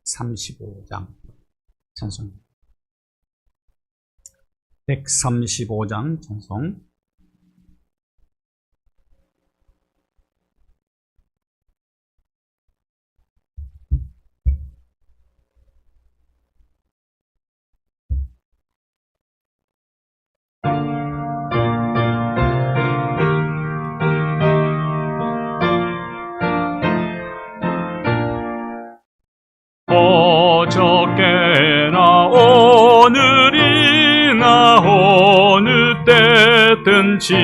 135장 찬송. 135장 찬송. 어저께나 오늘이나 어느 때든지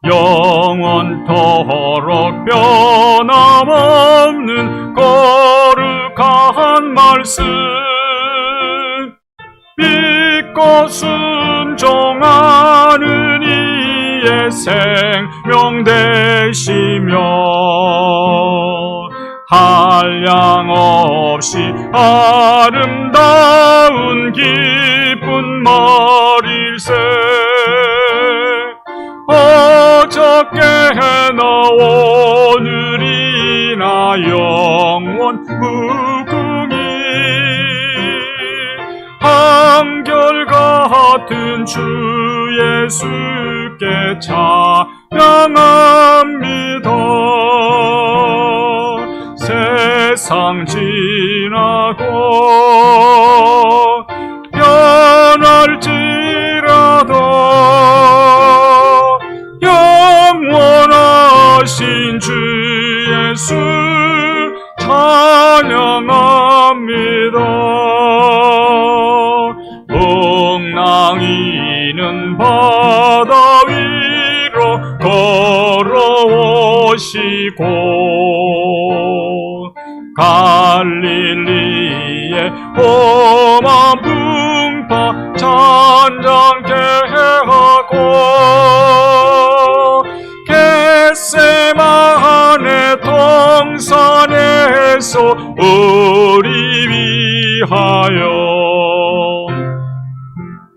영원토록 변함없는 거룩한 말씀 믿고 순종하는 이의 생명 되시며 한량없이 아름다운 기쁜 말일세. 어저께나 오늘이나 영원 무궁히 한결같은 주 예수께 찬양합니다. 세상 지나고 변할지라도 영원하신 주 예수 찬양합니다. 웅랑이는 바다 위로 걸어오시고 갈릴리의 험한 풍파 잔잔케 하고 겟세마네 동산에서 우리 위하여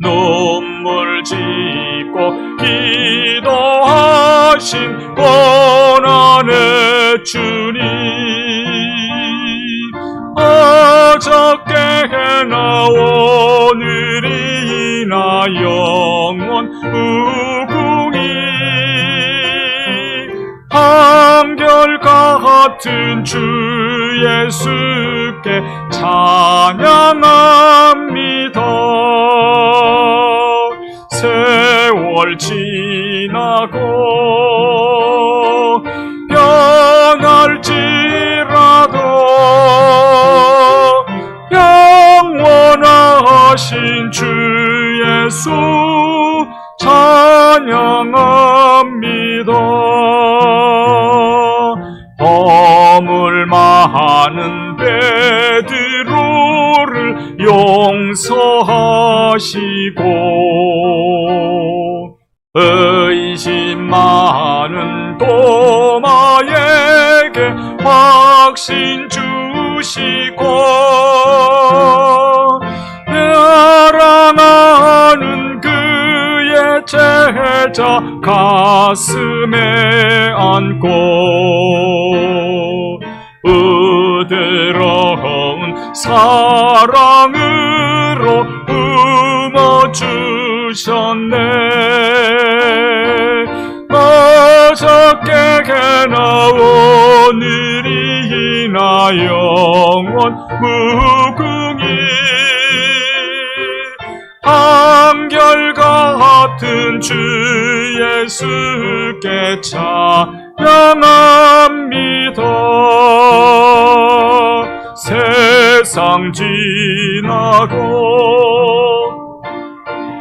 눈물 짓고 기도하신 고난의 주님, 어저께나 오늘이나 영원 무궁히 한결같은 주 예수께 찬양합니다. 세월 지나고 변할지라도 영원하신 주 예수 찬양합니다. 허물 많은 베드로를 용서하시고 의심 많은 도마에게 확신 주시고 사랑하는 그의 제자 가슴에 안고 부드러운 사랑으로 품어주셨네. 어저께나 오늘이나 영원 무궁히 한결같은 주 예수께 찬양합니다. 세상 지나고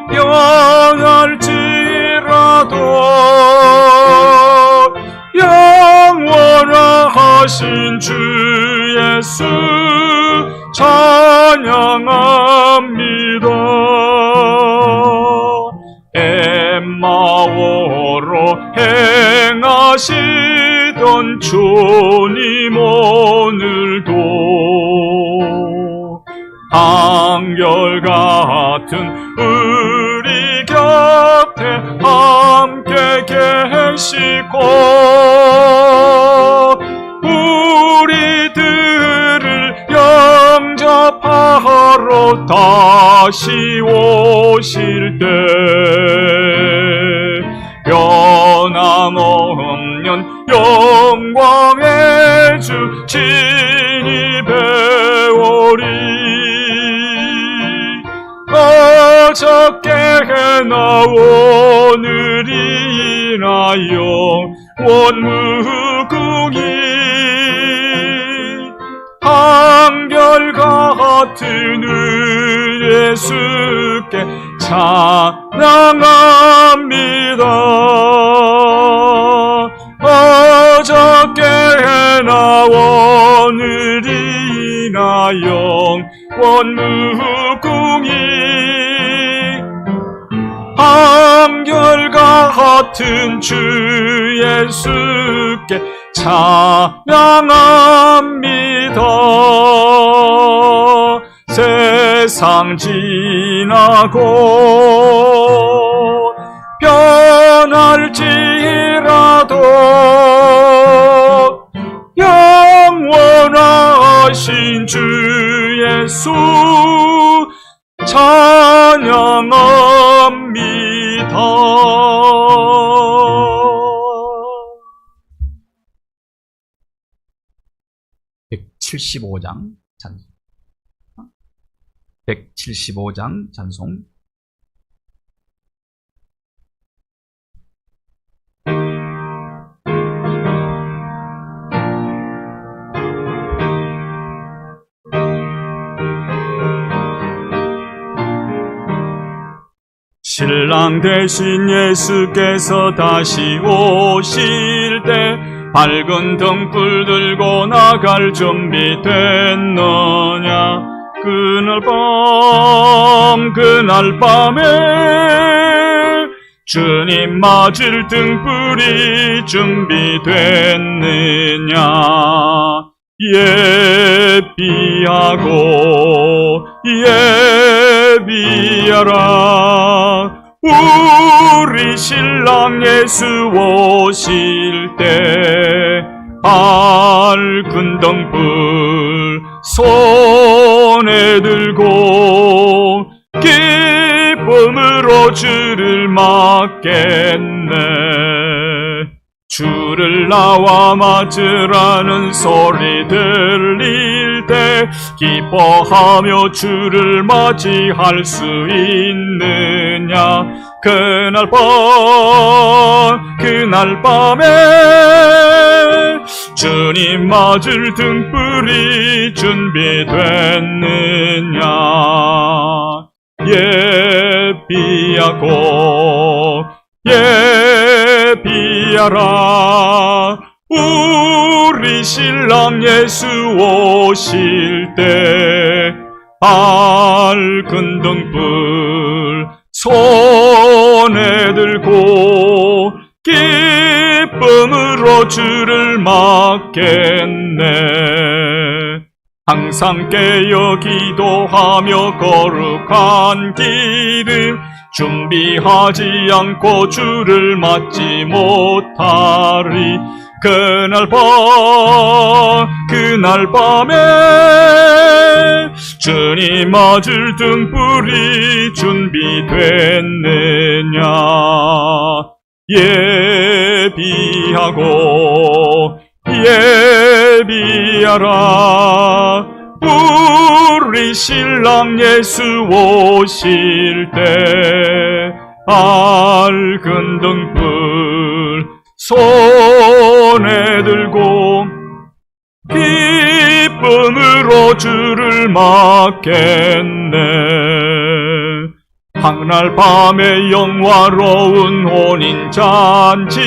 변할지라도 영원하신 주 예수 찬양합니다. 엠마오로 행하시던 주님 오늘도 한결같은 우리 곁에 함께 계시고 우리들 다시 오실 때 변함없는 영광의 주 진이 배우리. 어저께 나 오늘이 나영 원무궁이 한결같은 을 예수께 찬양합니다. 어저께 나 오늘이 나영 원무궁이 한결같은 주 예수께 찬양합니다. 세상 지나고 변할지라도 영원하신 주 예수 찬양합니다. 175장 찬송. 175장 찬송. 신랑 대신 예수께서 다시 오실 때 밝은 등불 들고 나갈 준비 됐느냐. 그날 밤에 주님 맞을 등불이 준비됐느냐. 예비하고 예비하라. 우리 신랑 예수 오실 때 밝은 등불 손에 들고 기쁨으로 주를 맞겠네. 주를 나와 맞으라는 소리 들릴 때 기뻐하며 주를 맞이할 수 있느냐. 그날 밤에 주님 맞을 등불이 준비됐느냐. 예비하고 예비하라. 우리 신랑 예수 오실 때 밝은 등불 손에 들고 기쁨으로 주를 맞겠네. 항상 깨어 기도하며 거룩한 길을 준비하지 않고 주를 맞지 못하리. 그날 밤에 주님 맞을 등불이 준비됐느냐. 예비하고 예비하라. 우리 신랑 예수 오실 때 밝은 등불 손에 들고 기쁨으로 주를 맞겠네. 한날 밤에 영화로운 혼인잔치에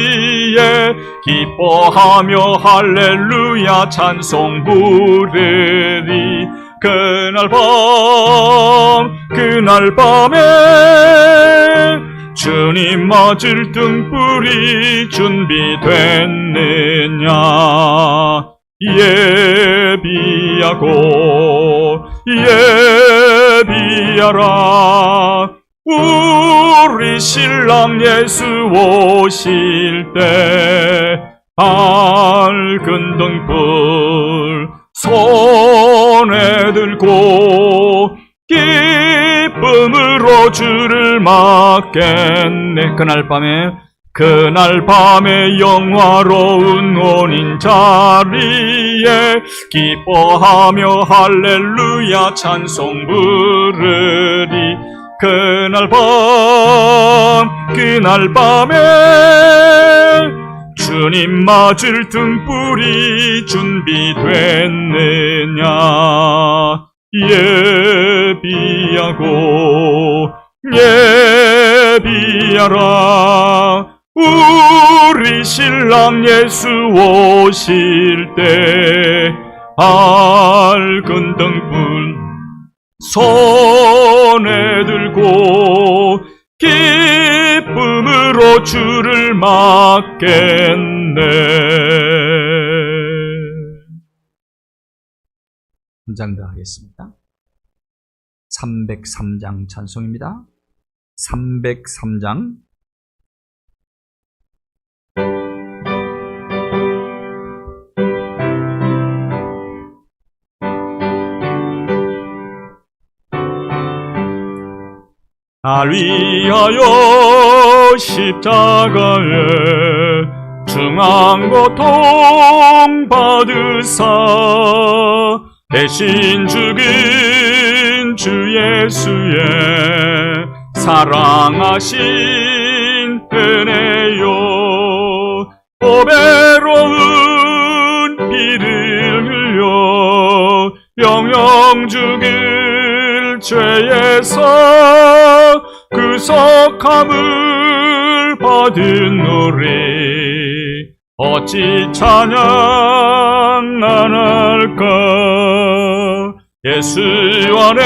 기뻐하며 할렐루야 찬송 부르리. 그날 밤에 주님 맞을 등불이 준비됐느냐. 예비하고 예비하라. 우리 신랑 예수 오실 때 밝은 등불 손에 들고 기쁨으로 기쁨으로 주를 맞겠네. 그날 밤에 영화로운 혼인 자리에 기뻐하며 할렐루야 찬송 부르리. 그날 밤에 주님 맞을 등불이 준비됐느냐. 예비하라. 우리 신랑 예수 오실 때 밝은 등불 손에 들고 기쁨으로 주를 맞겠네. 한 장 더 하겠습니다. 303장 찬송입니다. 303장. 날 위하여 십자가에 중한 고통 받으사 대신 죽은 주 예수의 사랑하신 은혜요. 보배로운 피를 흘려 영영 죽을 죄에서 구속함을 받은 우리 어찌 찬양 안 할까. 예수 안에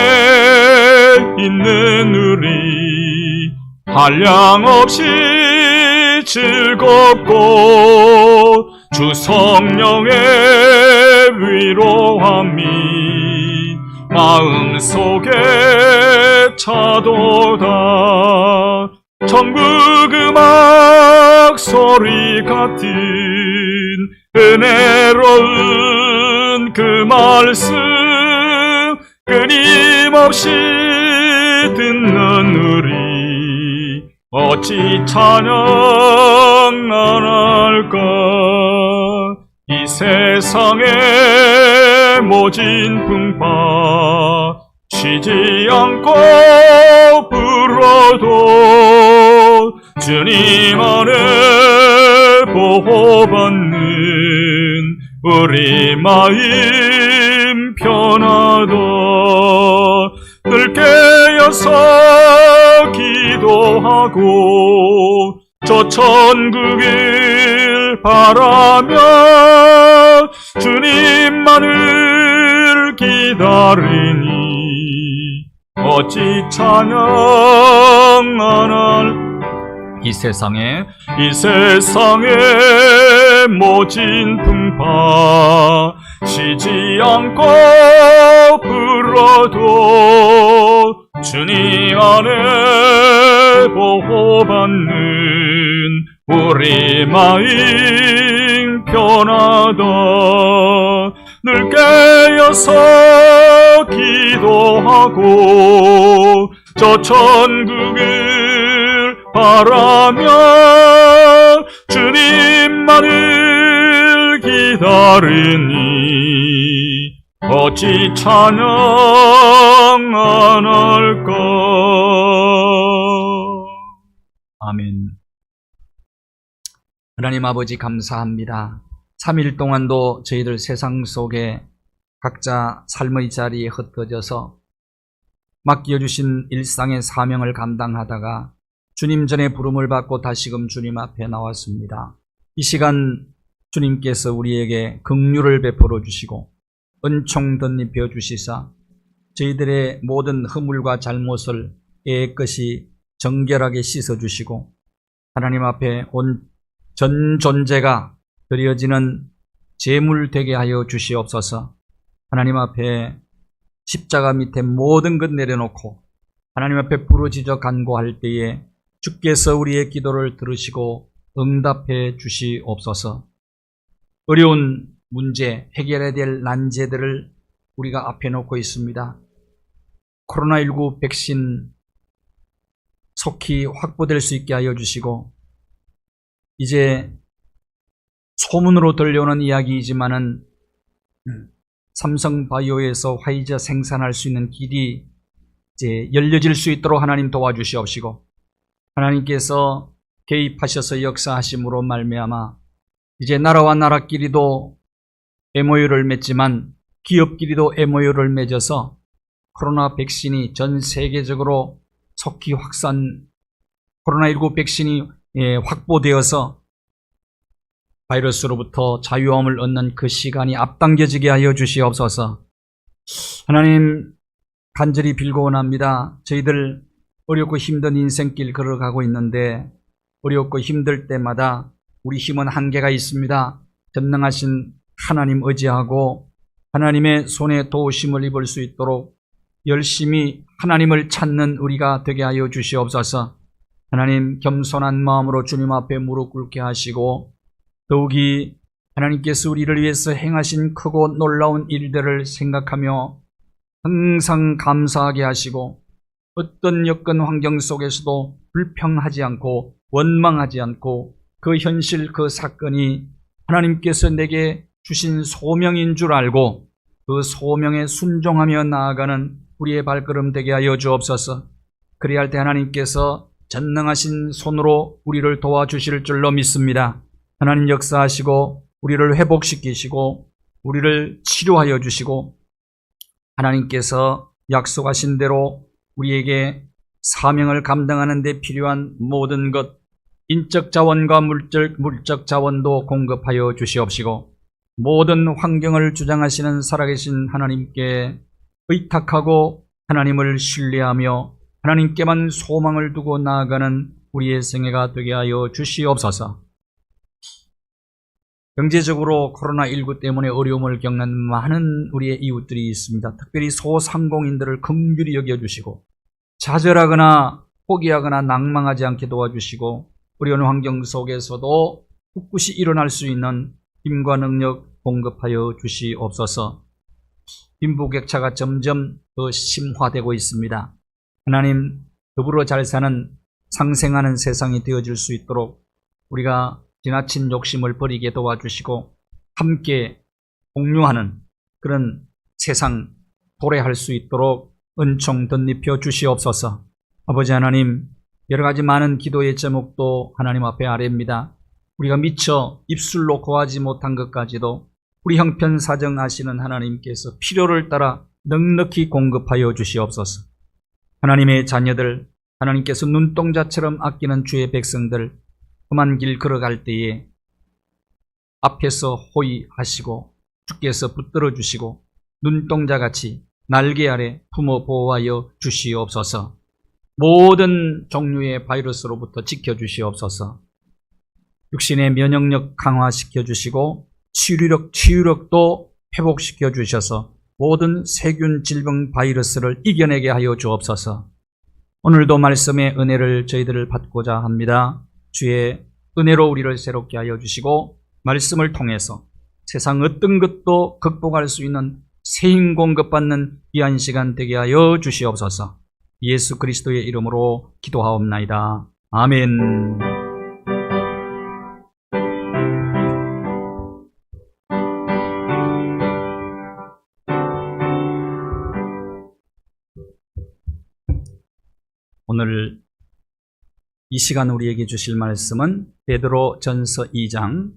있는 우리 한량없이 즐겁고 주 성령의 위로함이 마음속에 차도다. 천국 음악 소리 같은 은혜로운 그 말씀 끊임없이 듣는 우리 어찌 찬양 안 할까. 이 세상에 모진 풍파 쉬지 않고 불어도 주님 안에 보호받는 우리 마음 편하다. 늘 깨어서 기도하고 저 천국을 바라며 주님만을 기다리니 어찌 찬양 안 할. 이 세상에 모진 풍파 쉬지 않고 불어도 주님 안에 보호받는 우리 마음 편하다. 늘 깨어서 기도하고 저 천국을 바라며 주님만을 기다리니 어찌 찬양 안 할까. 아멘. 하나님 아버지 감사합니다. 3일 동안도 저희들 세상 속에 각자 삶의 자리에 흩어져서 맡겨주신 일상의 사명을 감당하다가 주님 전에 부름을 받고 다시금 주님 앞에 나왔습니다. 이 시간 주님께서 우리에게 긍휼을 베풀어 주시고 은총 덧입혀 주시사 저희들의 모든 허물과 잘못을 깨끗이 정결하게 씻어 주시고 하나님 앞에 온 전 존재가 드려지는 제물 되게 하여 주시옵소서. 하나님 앞에 십자가 밑에 모든 것 내려놓고 하나님 앞에 부르짖어 간구할 때에 주께서 우리의 기도를 들으시고 응답해 주시옵소서. 어려운 문제, 해결해야 될 난제들을 우리가 앞에 놓고 있습니다. 코로나19 백신 속히 확보될 수 있게 하여 주시고, 이제 소문으로 들려오는 이야기이지만은 삼성바이오에서 화이자 생산할 수 있는 길이 이제 열려질 수 있도록 하나님 도와주시옵시고, 하나님께서 개입하셔서 역사하심으로 말미암아 이제 나라와 나라끼리도 MOU를 맺지만 기업끼리도 MOU를 맺어서 코로나 백신이 전 세계적으로 속히 코로나19 백신이 확보되어서 바이러스로부터 자유함을 얻는 그 시간이 앞당겨지게 하여 주시옵소서. 하나님, 간절히 빌고 원합니다. 저희들 어렵고 힘든 인생길 걸어가고 있는데 어렵고 힘들 때마다 우리 힘은 한계가 있습니다. 전능하신 하나님 의지하고 하나님의 손에 도우심을 입을 수 있도록 열심히 하나님을 찾는 우리가 되게 하여 주시옵소서. 하나님, 겸손한 마음으로 주님 앞에 무릎 꿇게 하시고 더욱이 하나님께서 우리를 위해서 행하신 크고 놀라운 일들을 생각하며 항상 감사하게 하시고 어떤 여건 환경 속에서도 불평하지 않고 원망하지 않고 그 현실 그 사건이 하나님께서 내게 주신 소명인 줄 알고 그 소명에 순종하며 나아가는 우리의 발걸음 되게 하여 주옵소서. 그래야 할 때 하나님께서 전능하신 손으로 우리를 도와주실 줄로 믿습니다. 하나님 역사하시고 우리를 회복시키시고 우리를 치료하여 주시고 하나님께서 약속하신 대로 우리에게 사명을 감당하는 데 필요한 모든 것, 인적 자원과 물적 자원도 공급하여 주시옵시고 모든 환경을 주장하시는 살아계신 하나님께 의탁하고 하나님을 신뢰하며 하나님께만 소망을 두고 나아가는 우리의 생애가 되게 하여 주시옵소서. 경제적으로 코로나19 때문에 어려움을 겪는 많은 우리의 이웃들이 있습니다. 특별히 소상공인들을 긍휼히 여겨주시고 좌절하거나 포기하거나 낭망하지 않게 도와주시고 어려운 환경 속에서도 꿋꿋이 일어날 수 있는 힘과 능력 공급하여 주시옵소서. 빈부격차가 점점 더 심화되고 있습니다. 하나님, 더불어 잘 사는 상생하는 세상이 되어질 수 있도록 우리가 지나친 욕심을 버리게 도와주시고 함께 공유하는 그런 세상 도래할 수 있도록 은총 덧입혀 주시옵소서. 아버지 하나님, 여러 가지 많은 기도의 제목도 하나님 앞에 아뢰입니다. 우리가 미처 입술로 고하지 못한 것까지도 우리 형편 사정 아시는 하나님께서 필요를 따라 넉넉히 공급하여 주시옵소서. 하나님의 자녀들, 하나님께서 눈동자처럼 아끼는 주의 백성들, 험한 길 걸어갈 때에 앞에서 호위하시고 주께서 붙들어 주시고 눈동자같이 날개 아래 품어 보호하여 주시옵소서. 모든 종류의 바이러스로부터 지켜주시옵소서. 육신의 면역력 강화시켜 주시고 치유력도 회복시켜 주셔서 모든 세균, 질병, 바이러스를 이겨내게 하여 주옵소서. 오늘도 말씀의 은혜를 저희들을 받고자 합니다. 주의 은혜로 우리를 새롭게 하여 주시고 말씀을 통해서 세상 어떤 것도 극복할 수 있는 새 힘 공급받는 귀한 시간 되게 하여 주시옵소서. 예수 그리스도의 이름으로 기도하옵나이다. 아멘. 오늘 이 시간 우리에게 주실 말씀은 베드로전서 2장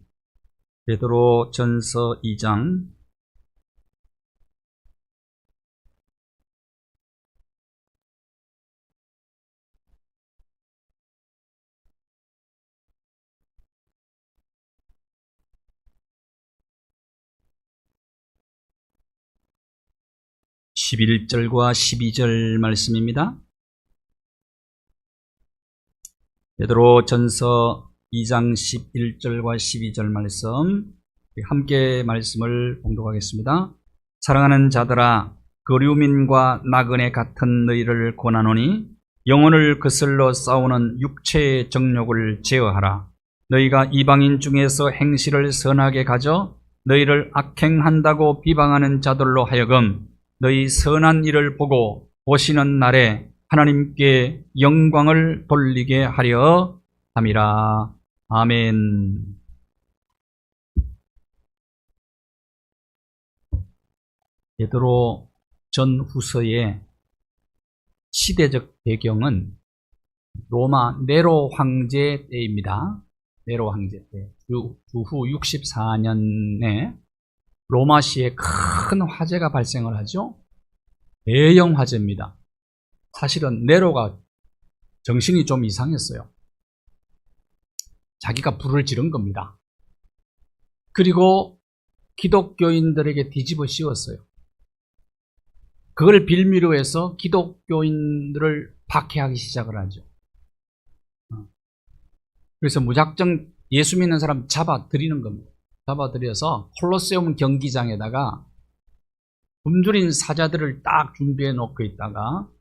11절과 12절 말씀입니다. 베드로전서 2장 11절과 12절 말씀 함께 말씀을 봉독하겠습니다. 사랑하는 자들아, 거류민과 나그네 같은 너희를 권하노니 영혼을 거슬러 싸우는 육체의 정욕을 제어하라. 너희가 이방인 중에서 행실을 선하게 가져 너희를 악행한다고 비방하는 자들로 하여금 너희 선한 일을 보고 오시는 날에 하나님께 영광을 돌리게 하려 함이라. 아멘. 베드로 전후서의 시대적 배경은 로마 네로 황제 때입니다. 네로 황제 때. 주후 64년에 로마시에 큰 화재가 발생을 하죠. 대형 화재입니다. 사실은 네로가 정신이 좀 이상했어요. 자기가 불을 지른 겁니다. 그리고 기독교인들에게 뒤집어 씌웠어요. 그걸 빌미로 해서 기독교인들을 박해하기 시작을 하죠. 그래서 무작정 예수 믿는 사람 잡아들이는 겁니다. 잡아들여서 콜로세움 경기장에다가 굶주린 사자들을 딱 준비해 놓고 있다가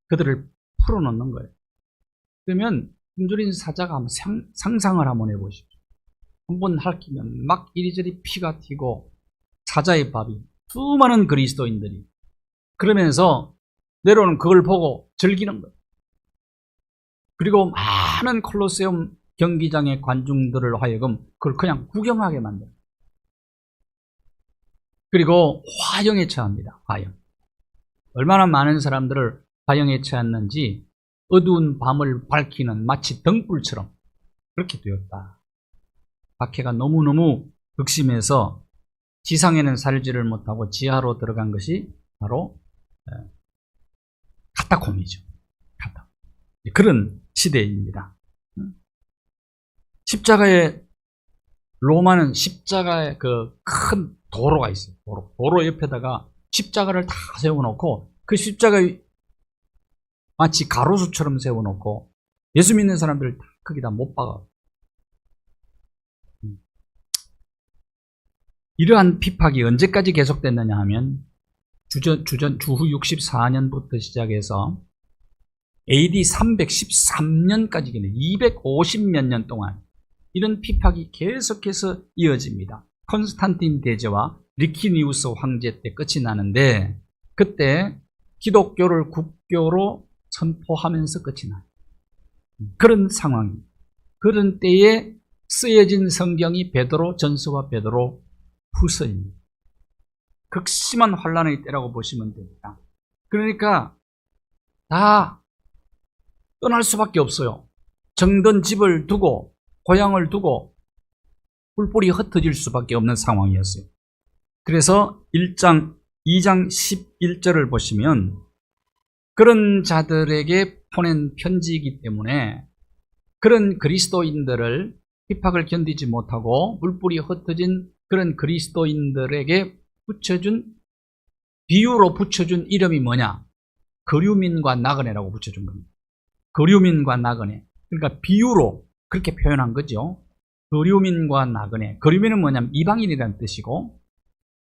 그들을 풀어놓는 거예요. 그러면 굶주린 사자가 한번 상상을 한번 해보십시오. 한번 핥히면 막 이리저리 피가 튀고 사자의 밥이 수많은 그리스도인들이 그러면서 네로는 그걸 보고 즐기는 거예요. 그리고 많은 콜로세움 경기장의 관중들을 하여금 그걸 그냥 구경하게 만들어요. 그리고 화형에 처합니다. 화형. 얼마나 많은 사람들을 화형에 처했는지 어두운 밤을 밝히는 마치 등불처럼 그렇게 되었다. 박해가 너무너무 극심해서 지상에는 살지를 못하고 지하로 들어간 것이 바로 카타콤이죠. 그런 시대입니다. 로마는 십자가의 그 큰 도로가 있어요. 도로 옆에다가 십자가를 다 세워놓고 그 십자가에 마치 가로수처럼 세워놓고 예수 믿는 사람들을 다 거기다 못 박아. 이러한 핍박이 언제까지 계속됐느냐 하면 주후 64년부터 시작해서 AD 313년까지 250몇 년 동안 이런 핍박이 계속해서 이어집니다. 콘스탄틴 대제와 리키니우스 황제 때 끝이 나는데 그때 기독교를 국교로 선포하면서 끝이 나요. 그런 상황입니다. 그런 때에 쓰여진 성경이 베드로 전서와 베드로 후서입니다. 극심한 환란의 때라고 보시면 됩니다. 그러니까 다 떠날 수밖에 없어요. 정든 집을 두고 고향을 두고 뿔뿔이 흩어질 수밖에 없는 상황이었어요. 그래서 2장 11절을 보시면 그런 자들에게 보낸 편지이기 때문에 그런 그리스도인들을 핍박을 견디지 못하고 뿔뿔이 흩어진 그런 그리스도인들에게 비유로 붙여준 이름이 뭐냐? 거류민과 나그네라고 붙여준 겁니다. 거류민과 나그네. 그러니까 비유로 그렇게 표현한 거죠. 거류민과 나그네. 거류민은 뭐냐면 이방인이라는 뜻이고,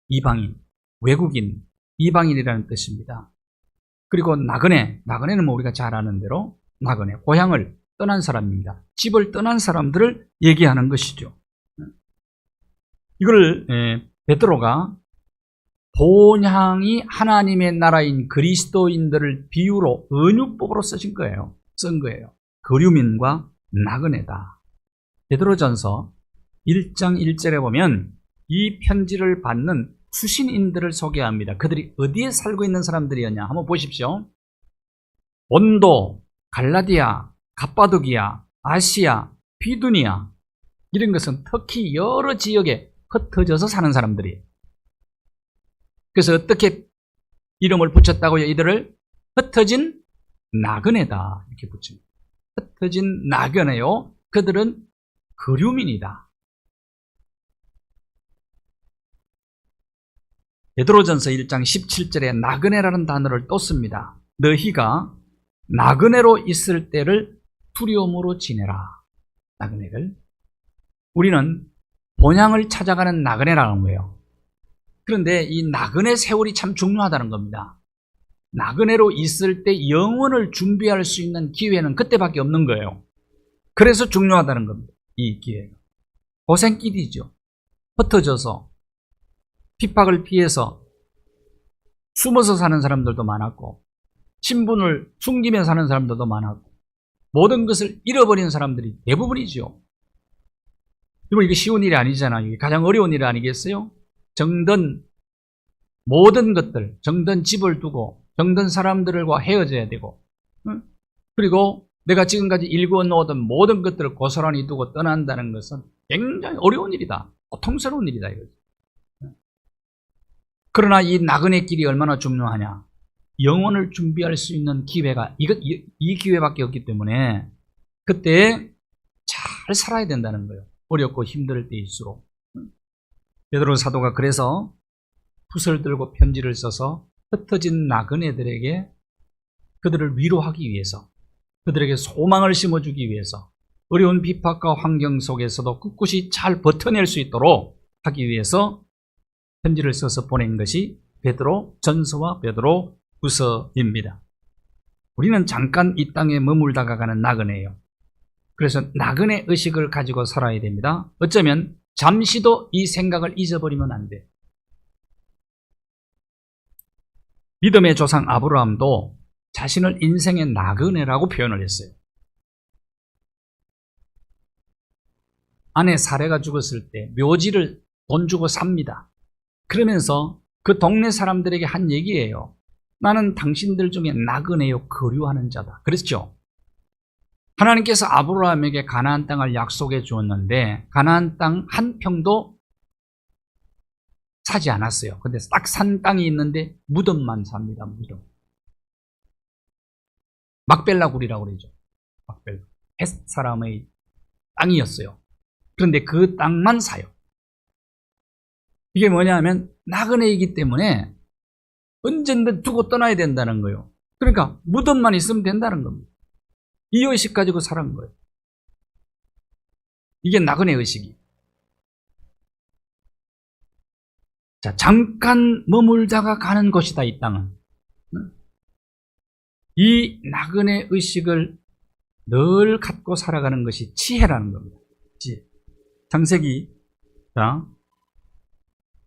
이방인, 외국인, 이방인이라는 뜻입니다. 그리고 나그네는 뭐 우리가 잘 아는 대로 나그네, 고향을 떠난 사람입니다. 집을 떠난 사람들을 얘기하는 것이죠. 이걸 베드로가 본향이 하나님의 나라인 그리스도인들을 비유로 은유법으로 쓴 거예요. 거류민과 나그네다. 베드로전서 1장 1절에 보면 이 편지를 받는 수신인들을 소개합니다. 그들이 어디에 살고 있는 사람들이었냐 한번 보십시오. 본도, 갈라디아, 갑바도기아, 아시아, 비두니아 이런 것은 특히 여러 지역에 흩어져서 사는 사람들이에요. 그래서 어떻게 이름을 붙였다고요? 이들을 흩어진 나그네다 이렇게 붙입니다. 흩어진 나그네요. 그들은 거류민이다. 베드로전서 1장 17절에 나그네라는 단어를 또 씁니다. 너희가 나그네로 있을 때를 두려움으로 지내라. 나그네를. 우리는 본향을 찾아가는 나그네라는 거예요. 그런데 이 나그네 세월이 참 중요하다는 겁니다. 나그네로 있을 때 영혼을 준비할 수 있는 기회는 그때밖에 없는 거예요. 그래서 중요하다는 겁니다. 이 기회가. 고생길이죠. 흩어져서 핍박을 피해서 숨어서 사는 사람들도 많았고 신분을 숨기며 사는 사람들도 많았고 모든 것을 잃어버리는 사람들이 대부분이죠. 여러분 이게 쉬운 일이 아니잖아요. 이게 가장 어려운 일 아니겠어요? 정든 모든 것들, 정든 집을 두고 정든 사람들과 헤어져야 되고 그리고 내가 지금까지 일궈놓은 모든 것들을 고스란히 두고 떠난다는 것은 굉장히 어려운 일이다. 고통스러운 일이다 이거죠. 그러나 이 나그네 길이 얼마나 중요하냐. 영혼을 준비할 수 있는 기회가 이 기회밖에 없기 때문에 그때 잘 살아야 된다는 거예요. 어렵고 힘들 때일수록. 베드로 사도가 그래서 붓을 들고 편지를 써서 흩어진 나그네들에게 그들을 위로하기 위해서, 그들에게 소망을 심어주기 위해서, 어려운 비판과 환경 속에서도 꿋꿋이 잘 버텨낼 수 있도록 하기 위해서 편지를 써서 보낸 것이 베드로 전서와 베드로 후서입니다. 우리는 잠깐 이 땅에 머물다가 가는 나그네예요. 그래서 나그네 의식을 가지고 살아야 됩니다. 어쩌면 잠시도 이 생각을 잊어버리면 안 돼. 믿음의 조상 아브라함도 자신을 인생의 나그네라고 표현을 했어요. 아내 사레가 죽었을 때 묘지를 돈 주고 삽니다. 그러면서 그 동네 사람들에게 한 얘기예요. 나는 당신들 중에 나그네요 거류하는 자다. 그랬죠. 하나님께서 아브라함에게 가나안 땅을 약속해 주었는데 가나안 땅 한 평도 사지 않았어요. 근데 딱 산 땅이 있는데 무덤만 삽니다. 무덤. 막벨라굴이라고 그러죠. 막벨라. 헷 사람의 땅이었어요. 그런데 그 땅만 사요. 이게 뭐냐면 나그네이기 때문에 언젠든 두고 떠나야 된다는 거예요. 그러니까 무덤만 있으면 된다는 겁니다. 이 의식 가지고 살은 거예요. 이게 나그네 의식이. 자, 잠깐 머물다가 가는 곳이다, 이 땅은. 이 나그네 의식을 늘 갖고 살아가는 것이 지혜라는 겁니다. 지혜. 창세기, 자,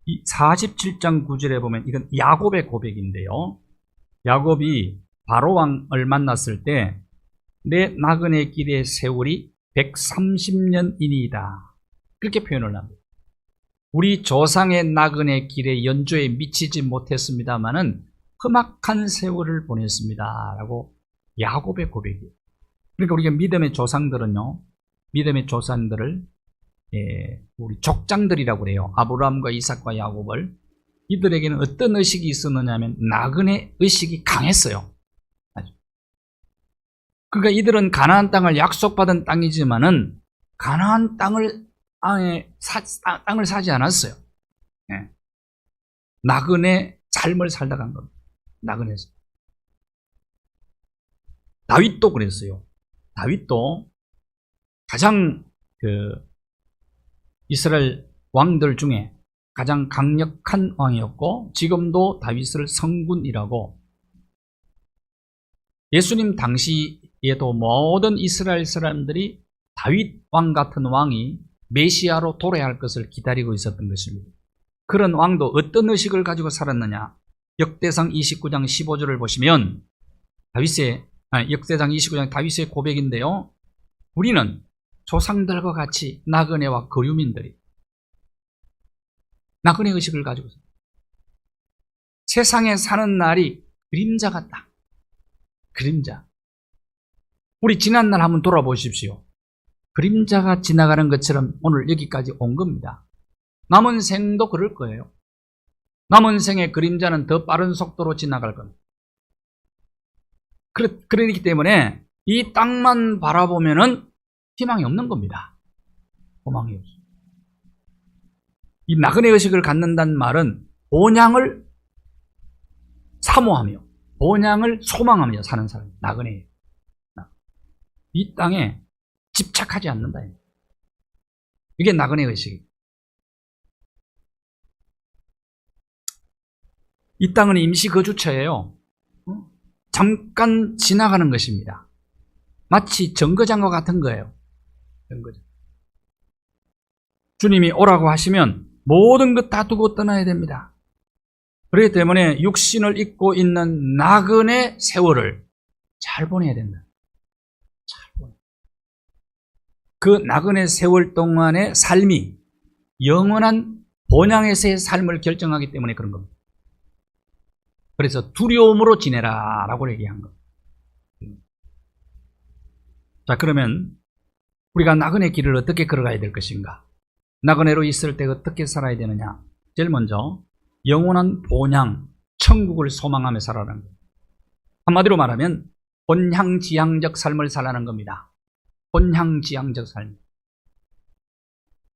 이 47장 9절에 보면 이건 야곱의 고백인데요. 야곱이 바로왕을 만났을 때 내 나그네 길의 세월이 130년이니이다. 그렇게 표현을 합니다. 우리 조상의 나그네 길의 연조에 미치지 못했습니다마는 험악한 세월을 보냈습니다. 라고 야곱의 고백이에요. 그러니까 우리가 믿음의 조상들은요, 믿음의 조상들을 우리 족장들이라고 그래요. 아브라함과 이삭과 야곱을. 이들에게는 어떤 의식이 있었느냐 하면 나그네 의식이 강했어요. 그러니까 이들은 가나안 땅을 약속받은 땅이지만은 가나안 땅을 사지 않았어요. 예. 나그네 삶을 살다 간 겁니다. 나그네에서. 다윗도 그랬어요. 다윗도 가장 이스라엘 왕들 중에 가장 강력한 왕이었고 지금도 다윗을 성군이라고 예수님 당시에도 모든 이스라엘 사람들이 다윗 왕 같은 왕이 메시아로 도래할 것을 기다리고 있었던 것입니다. 그런 왕도 어떤 의식을 가지고 살았느냐? 역대상 29장 15절을 보시면 역대상 29장 다윗의 고백인데요. 우리는 조상들과 같이 나그네와 거류민들이 나그네 의식을 가지고 있습니다. 세상에 사는 날이 그림자 같다. 그림자. 우리 지난날 한번 돌아보십시오. 그림자가 지나가는 것처럼 오늘 여기까지 온 겁니다. 남은 생도 그럴 거예요. 남은 생의 그림자는 더 빠른 속도로 지나갈 겁니다. 그렇기 때문에 이 땅만 바라보면은 희망이 없는 겁니다. 소망이 없어요. 이 나그네 의식을 갖는다는 말은 본향을 사모하며 본향을 소망하며 사는 사람, 나그네예요. 이 땅에 집착하지 않는다. 이게 나그네 의식이에요. 이 땅은 임시 거주처예요. 잠깐 지나가는 것입니다. 마치 정거장과 같은 거예요. 정거장. 주님이 오라고 하시면 모든 것 다 두고 떠나야 됩니다. 그렇기 때문에 육신을 입고 있는 나그네 세월을 잘 보내야 된다. 잘 보내. 그 나그네 세월 동안의 삶이 영원한 본향에서의 삶을 결정하기 때문에 그런 겁니다. 그래서 두려움으로 지내라 라고 얘기한 겁니다. 자, 그러면 우리가 나그네 길을 어떻게 걸어가야 될 것인가? 나그네로 있을 때 어떻게 살아야 되느냐? 제일 먼저 영원한 본향, 천국을 소망하며 살아라는 겁니다. 한마디로 말하면 본향지향적 삶을 살라는 겁니다. 본향지향적 삶.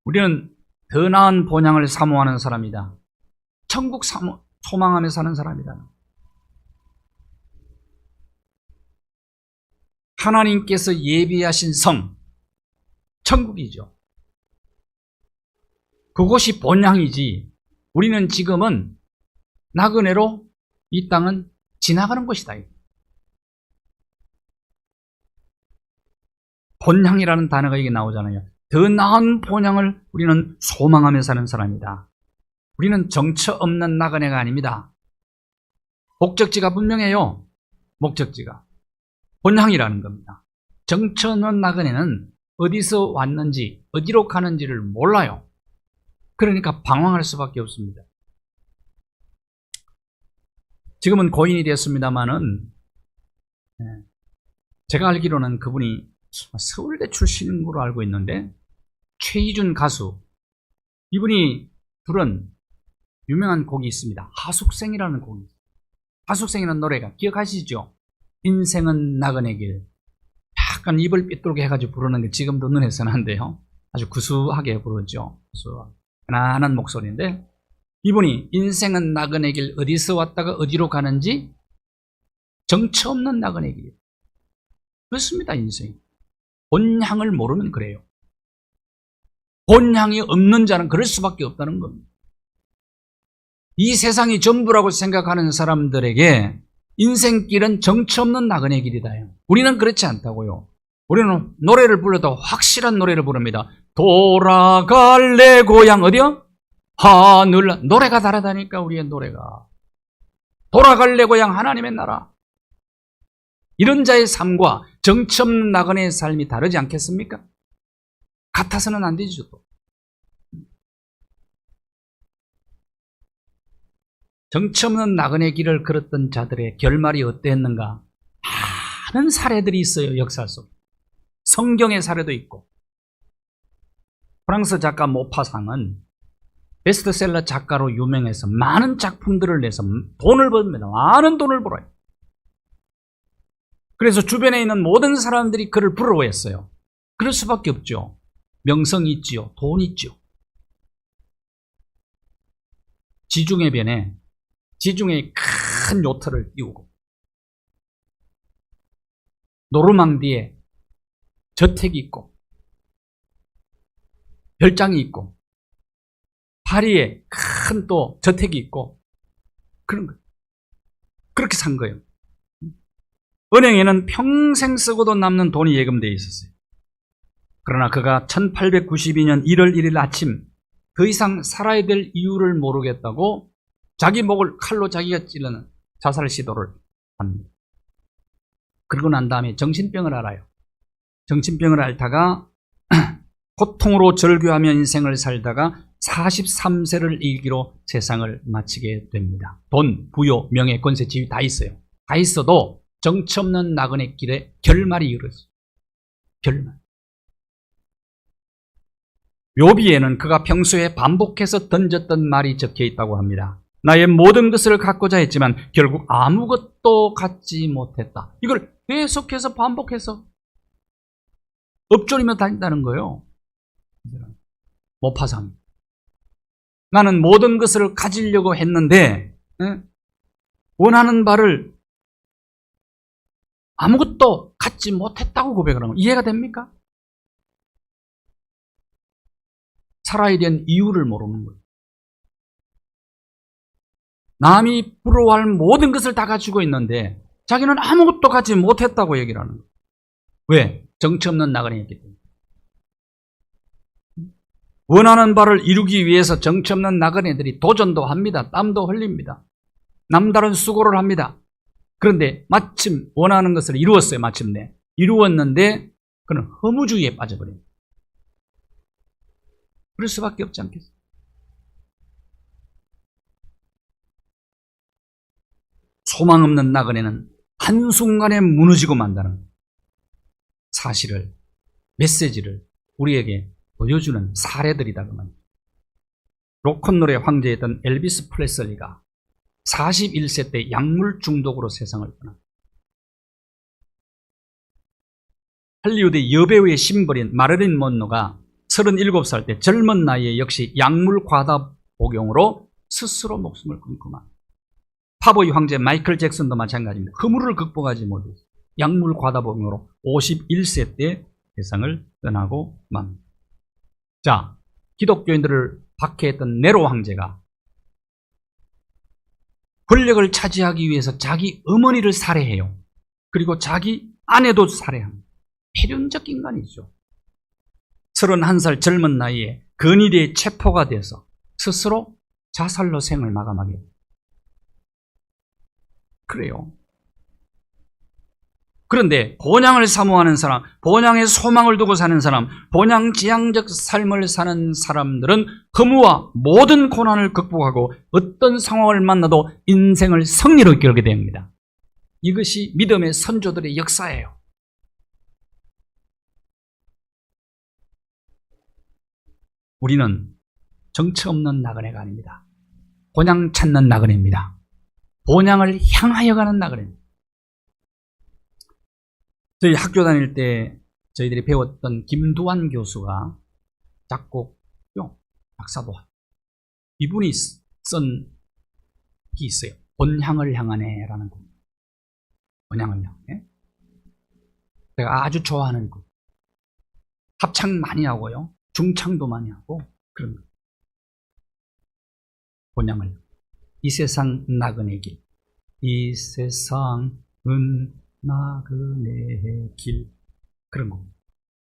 우리는 더 나은 본향을 사모하는 사람이다. 천국 소망하며 사는 사람이다. 하나님께서 예비하신 성, 천국이죠. 그곳이 본향이지 우리는 지금은 나그네로 이 땅은 지나가는 곳이다. 본향이라는 단어가 이게 나오잖아요. 더 나은 본향을 우리는 소망하며 사는 사람이다. 우리는 정처 없는 나그네가 아닙니다. 목적지가 분명해요. 목적지가. 본향이라는 겁니다. 정처 없는 나그네는 어디서 왔는지 어디로 가는지를 몰라요. 그러니까 방황할 수밖에 없습니다. 지금은 고인이 되었습니다마는 제가 알기로는 그분이 서울대 출신인 걸로 알고 있는데 최희준 가수, 이분이 부른 유명한 곡이 있습니다. 하숙생이라는 곡이. 하숙생이라는 노래가 기억하시죠? 인생은 나그네 길. 약간 입을 삐뚤게 해가지고 부르는 게 지금도 눈에 선한데요. 아주 구수하게 부르죠. 편안한 목소리인데 이분이 인생은 나그네 길, 어디서 왔다가 어디로 가는지 정처 없는 나그네 길. 그렇습니다. 인생이. 본향을 모르면 그래요. 본향이 없는 자는 그럴 수밖에 없다는 겁니다. 이 세상이 전부라고 생각하는 사람들에게 인생길은 정처 없는 나그네 길이다. 우리는 그렇지 않다고요. 우리는 노래를 불러도 확실한 노래를 부릅니다. 돌아갈 내 고향 어디요? 하늘. 노래가 다르다니까. 우리의 노래가. 돌아갈 내 고향 하나님의 나라. 이런 자의 삶과 정처 없는 나그네의 삶이 다르지 않겠습니까? 같아서는 안 되죠. 또. 정처 없는 나그네 길을 걸었던 자들의 결말이 어땠는가? 많은 사례들이 있어요. 역사 속. 성경의 사례도 있고. 프랑스 작가 모파상은 베스트셀러 작가로 유명해서 많은 작품들을 내서 돈을 벌입니다. 많은 돈을 벌어요. 그래서 주변에 있는 모든 사람들이 그를 부러워했어요. 그럴 수밖에 없죠. 명성이 있지요. 돈 있죠. 지중해 변에 지중해에 큰 요트를 띄우고 노르망디에 저택이 있고 별장이 있고 파리에 큰 또 저택이 있고 그런 거예요. 그렇게 산 거예요. 은행에는 평생 쓰고도 남는 돈이 예금되어 있었어요. 그러나 그가 1892년 1월 1일 아침 더 이상 살아야 될 이유를 모르겠다고 자기 목을 칼로 자기가 찌르는 자살 시도를 합니다. 그러고 난 다음에 정신병을 앓아요. 정신병을 앓다가 고통으로 절규하며 인생을 살다가 43세를 일기로 세상을 마치게 됩니다. 돈, 부요, 명예, 권세, 지위 다 있어요. 다 있어도 정처 없는 나그네 길에 결말이 이르렀어요. 결말. 욥기에는 그가 평소에 반복해서 던졌던 말이 적혀 있다고 합니다. 나의 모든 것을 갖고자 했지만 결국 아무것도 갖지 못했다. 이걸 계속해서 반복해서 읊조리며 다닌다는 거예요. 모파상. 나는 모든 것을 가지려고 했는데 원하는 바를 아무것도 갖지 못했다고 고백을 하는 거예요. 이해가 됩니까? 살아야 된 이유를 모르는 거예요. 남이 부러워할 모든 것을 다 가지고 있는데 자기는 아무것도 갖지 못했다고 얘기를 하는 거예요. 왜? 정처 없는 나그네였기 때문에. 원하는 바를 이루기 위해서 정처 없는 나그네들이 도전도 합니다. 땀도 흘립니다. 남다른 수고를 합니다. 그런데 마침 원하는 것을 이루었어요. 마침내 이루었는데 그는 허무주의에 빠져버려요. 그럴 수밖에 없지 않겠어요? 소망 없는 나그네는 한순간에 무너지고 만다는 사실을, 메시지를 우리에게 보여주는 사례들이다. 그만. 로큰롤의 황제였던 엘비스 프레슬리가 41세 때 약물 중독으로 세상을 떠났다. 할리우드의 여배우의 심벌인 마릴린 먼로가 37살 때 젊은 나이에 역시 약물 과다 복용으로 스스로 목숨을 끊고만. 팝의 황제 마이클 잭슨도 마찬가지입니다. 허물을 극복하지 못해서 약물 과다 복용으로 51세 때 세상을 떠나고 맙니다. 자, 기독교인들을 박해했던 네로 황제가 권력을 차지하기 위해서 자기 어머니를 살해해요. 그리고 자기 아내도 살해합니다. 필연적 인간이죠. 31살 젊은 나이에 근위대에 체포가 돼서 스스로 자살로 생을 마감하게 됩니다. 그래요. 그런데 본향을 사모하는 사람, 본향의 소망을 두고 사는 사람, 본향지향적 삶을 사는 사람들은 허무와 모든 고난을 극복하고 어떤 상황을 만나도 인생을 승리로 이끌게 됩니다. 이것이 믿음의 선조들의 역사예요. 우리는 정처 없는 나그네가 아닙니다. 본향 찾는 나그네입니다. 본향을 향하여 가는 나그네입니다. 저희 학교 다닐 때 저희들이 배웠던 김두한 교수가 작곡요, 박사도 이분이 쓴 게 있어요. 본향을 향하네 라는 곡. 본향을 향하네. 제가 아주 좋아하는 곡. 합창 많이 하고요. 중창도 많이 하고 그런 거. 본향을. 이 세상 나그네 길. 이 세상은 나그네의 길. 그런 곡.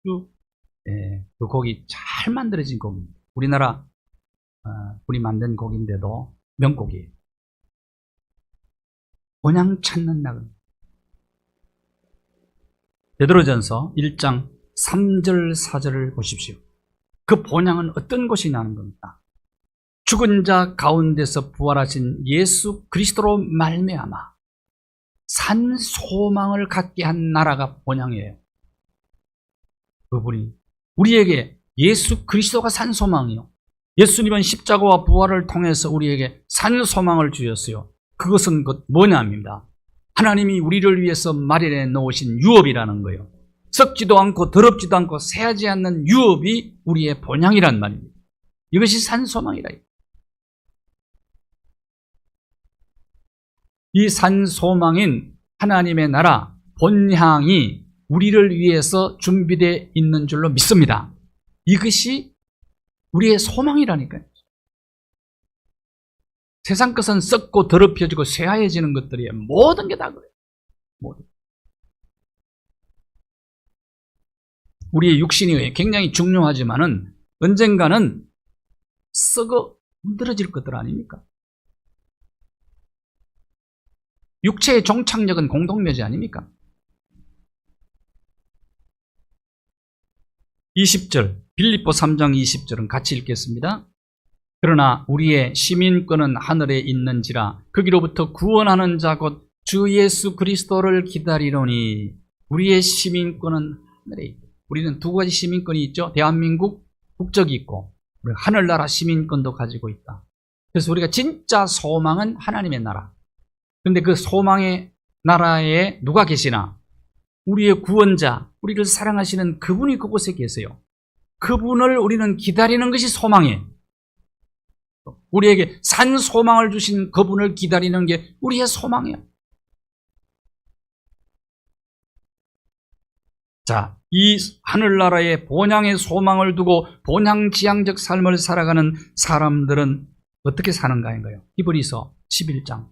그 곡이 잘 만들어진 곡입니다. 우리나라 우리 만든 곡인데도 명곡이에요. 본향 찾는 나그네. 베드로전서 1장 3절 4절을 보십시오. 그 본향은 어떤 곳이 나는 겁니까? 죽은 자 가운데서 부활하신 예수 그리스도로 말미암아 산 소망을 갖게 한 나라가 본향이에요. 그분이 우리에게 예수 그리스도가 산 소망이요. 예수님은 십자가와 부활을 통해서 우리에게 산 소망을 주셨어요. 그것은 뭐냐입니다. 하나님이 우리를 위해서 마련해 놓으신 유업이라는 거예요. 썩지도 않고 더럽지도 않고 새하지 않는 유업이 우리의 본향이란 말입니다. 이것이 산 소망이라. 이 산 소망인 하나님의 나라 본향이 우리를 위해서 준비되어 있는 줄로 믿습니다. 이것이 우리의 소망이라니까요. 세상 것은 썩고 더럽혀지고 쇠하해지는 것들이 모든 게 다 그래요. 모든. 우리의 육신이 굉장히 중요하지만은 언젠가는 썩어 문드러질 것들 아닙니까? 육체의 종착역은 공동묘지 아닙니까? 20절, 빌립보 3장 20절은 같이 읽겠습니다. 그러나 우리의 시민권은 하늘에 있는지라 거기로부터 구원하는 자 곧 주 예수 그리스도를 기다리노니. 우리의 시민권은 하늘에 있다. 우리는 두 가지 시민권이 있죠. 대한민국 국적이 있고 하늘나라 시민권도 가지고 있다. 그래서 우리가 진짜 소망은 하나님의 나라. 그런데 그 소망의 나라에 누가 계시나? 우리의 구원자, 우리를 사랑하시는 그분이 그곳에 계세요. 그분을 우리는 기다리는 것이 소망이에요. 우리에게 산 소망을 주신 그분을 기다리는 게 우리의 소망이에요. 자, 이 하늘나라의 본향의 소망을 두고 본향지향적 삶을 살아가는 사람들은 어떻게 사는가인가요? 히브리서 11장.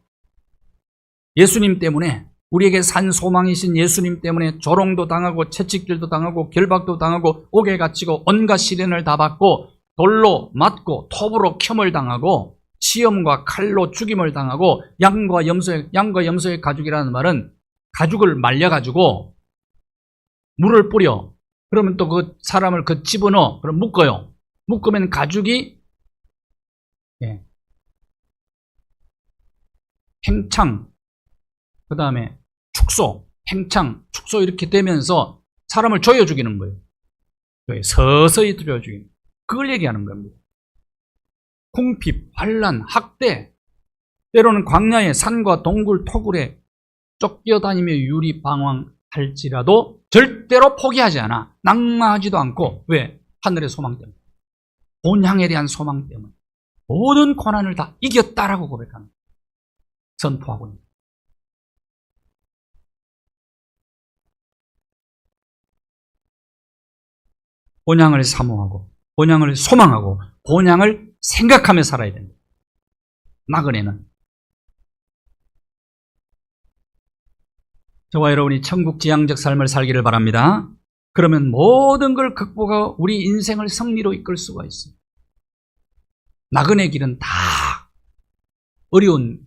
예수님 때문에, 우리에게 산 소망이신 예수님 때문에 조롱도 당하고 채찍질도 당하고 결박도 당하고 옥에 갇히고 온갖 시련을 다 받고 돌로 맞고 톱으로 켬을 당하고 시험과 칼로 죽임을 당하고 양과 염소의 가죽이라는 말은 가죽을 말려가지고 물을 뿌려. 그러면 또 그 사람을 그 집어넣어. 그럼 묶어요. 묶으면 가죽이 팽창, 그 다음에 축소, 팽창, 축소 이렇게 되면서 사람을 조여 죽이는 거예요. 서서히 조여 죽이는 거예요. 그걸 얘기하는 겁니다. 궁핍, 환난, 학대, 때로는 광야의 산과 동굴, 토굴에 쫓겨다니며 유리방황할지라도 절대로 포기하지 않아. 낙마하지도 않고. 왜? 하늘의 소망 때문에. 본향에 대한 소망 때문에. 모든 고난을 다 이겼다라고 고백하는 거예요. 선포하고 있는 거예요. 본향을 사모하고, 본향을 소망하고, 본향을 생각하며 살아야 됩니다. 나그네는. 저와 여러분이 천국지향적 삶을 살기를 바랍니다. 그러면 모든 걸 극복하고 우리 인생을 승리로 이끌 수가 있어요. 나그네 길은 다 어려운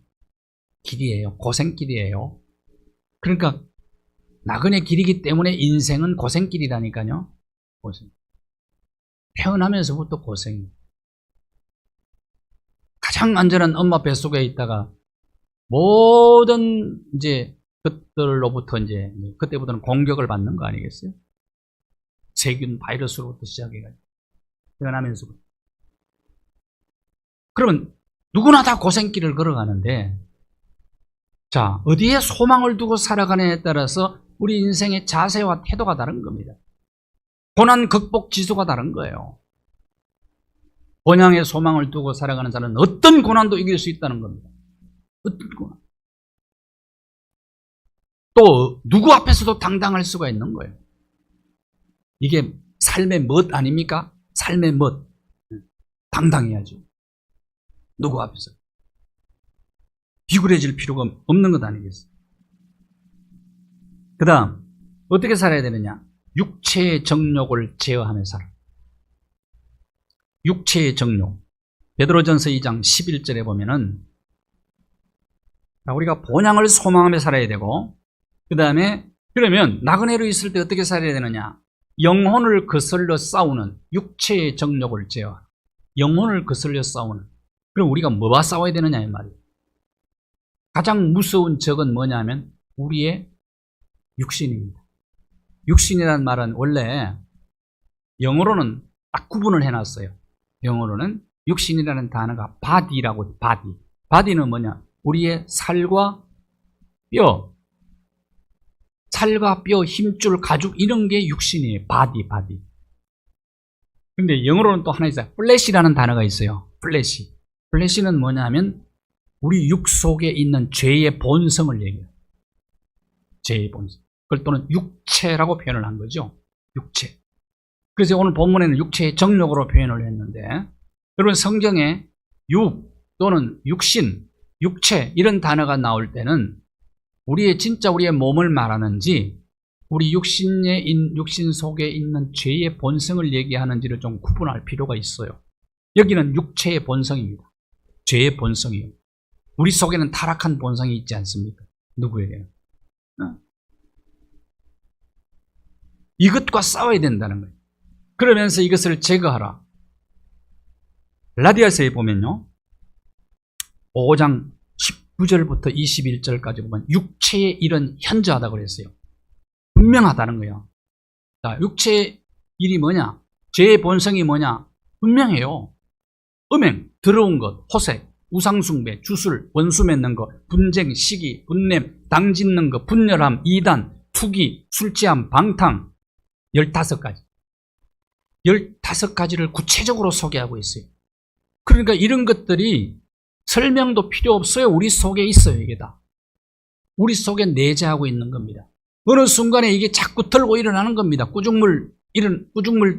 길이에요. 고생길이에요. 그러니까 나그네 길이기 때문에 인생은 고생길이라니까요. 고생. 태어나면서부터 고생이에요. 가장 안전한 엄마 뱃속에 있다가 모든 이제 그들로부터 이제 그때부터는 공격을 받는 거 아니겠어요? 세균 바이러스로부터 시작해가지고 태어나면서부터. 그러면 누구나 다 고생길을 걸어가는데, 자, 어디에 소망을 두고 살아가느냐에 따라서 우리 인생의 자세와 태도가 다른 겁니다. 고난 극복 지수가 다른 거예요. 본향의 소망을 두고 살아가는 자는 어떤 고난도 이길 수 있다는 겁니다. 어떤 고난. 또 누구 앞에서도 당당할 수가 있는 거예요. 이게 삶의 멋 아닙니까? 삶의 멋. 당당해야죠. 누구 앞에서. 비굴해질 필요가 없는 것 아니겠어요? 그 다음 어떻게 살아야 되느냐? 육체의 정욕을 제어하며 살아. 육체의 정욕. 베드로전서 2장 11절에 보면은 우리가 본향을 소망하며 살아야 되고, 그 다음에 그러면 나그네로 있을 때 어떻게 살아야 되느냐? 영혼을 거슬러 싸우는 육체의 정욕을 제어하라. 영혼을 거슬려 싸우는. 그럼 우리가 뭐와 싸워야 되느냐 이 말이에요. 가장 무서운 적은 뭐냐면 우리의 육신입니다. 육신이라는 말은 원래 영어로는 딱 구분을 해놨어요. 영어로는 육신이라는 단어가 body라고. body는 뭐냐? 우리의 살과 뼈, 힘줄, 가죽 이런 게 육신이에요. body. 근데 영어로는 또 하나 있어요. flesh라는 단어가 있어요. flesh는 뭐냐면 우리 육 속에 있는 죄의 본성을 얘기해요. 죄의 본성. 그걸 또는 육체라고 표현을 한 거죠. 육체. 그래서 오늘 본문에는 육체의 정욕으로 표현을 했는데, 여러분 성경에 육 또는 육신, 육체 이런 단어가 나올 때는 진짜 우리의 몸을 말하는지 우리 육신 속에 있는 죄의 본성을 얘기하는지를 좀 구분할 필요가 있어요. 여기는 육체의 본성입니다. 죄의 본성이요. 우리 속에는 타락한 본성이 있지 않습니까? 누구에게는? 이것과 싸워야 된다는 거예요. 그러면서 이것을 제거하라. 라디아서에 보면요, 5장 19절부터 21절까지 보면 육체의 일은 현저하다고 그랬어요. 분명하다는 거예요. 자, 육체의 일이 뭐냐? 죄의 본성이 뭐냐? 분명해요. 음행, 더러운 것, 호색, 우상숭배, 주술, 원수 맺는 것, 분쟁, 시기, 분냄, 당짓는 것, 분열함, 이단, 투기, 술취함, 방탕, 15가지. 15가지를 구체적으로 소개하고 있어요. 그러니까 이런 것들이 설명도 필요 없어요. 우리 속에 있어요. 이게 다. 우리 속에 내재하고 있는 겁니다. 어느 순간에 이게 자꾸 들고 일어나는 겁니다. 꾸중물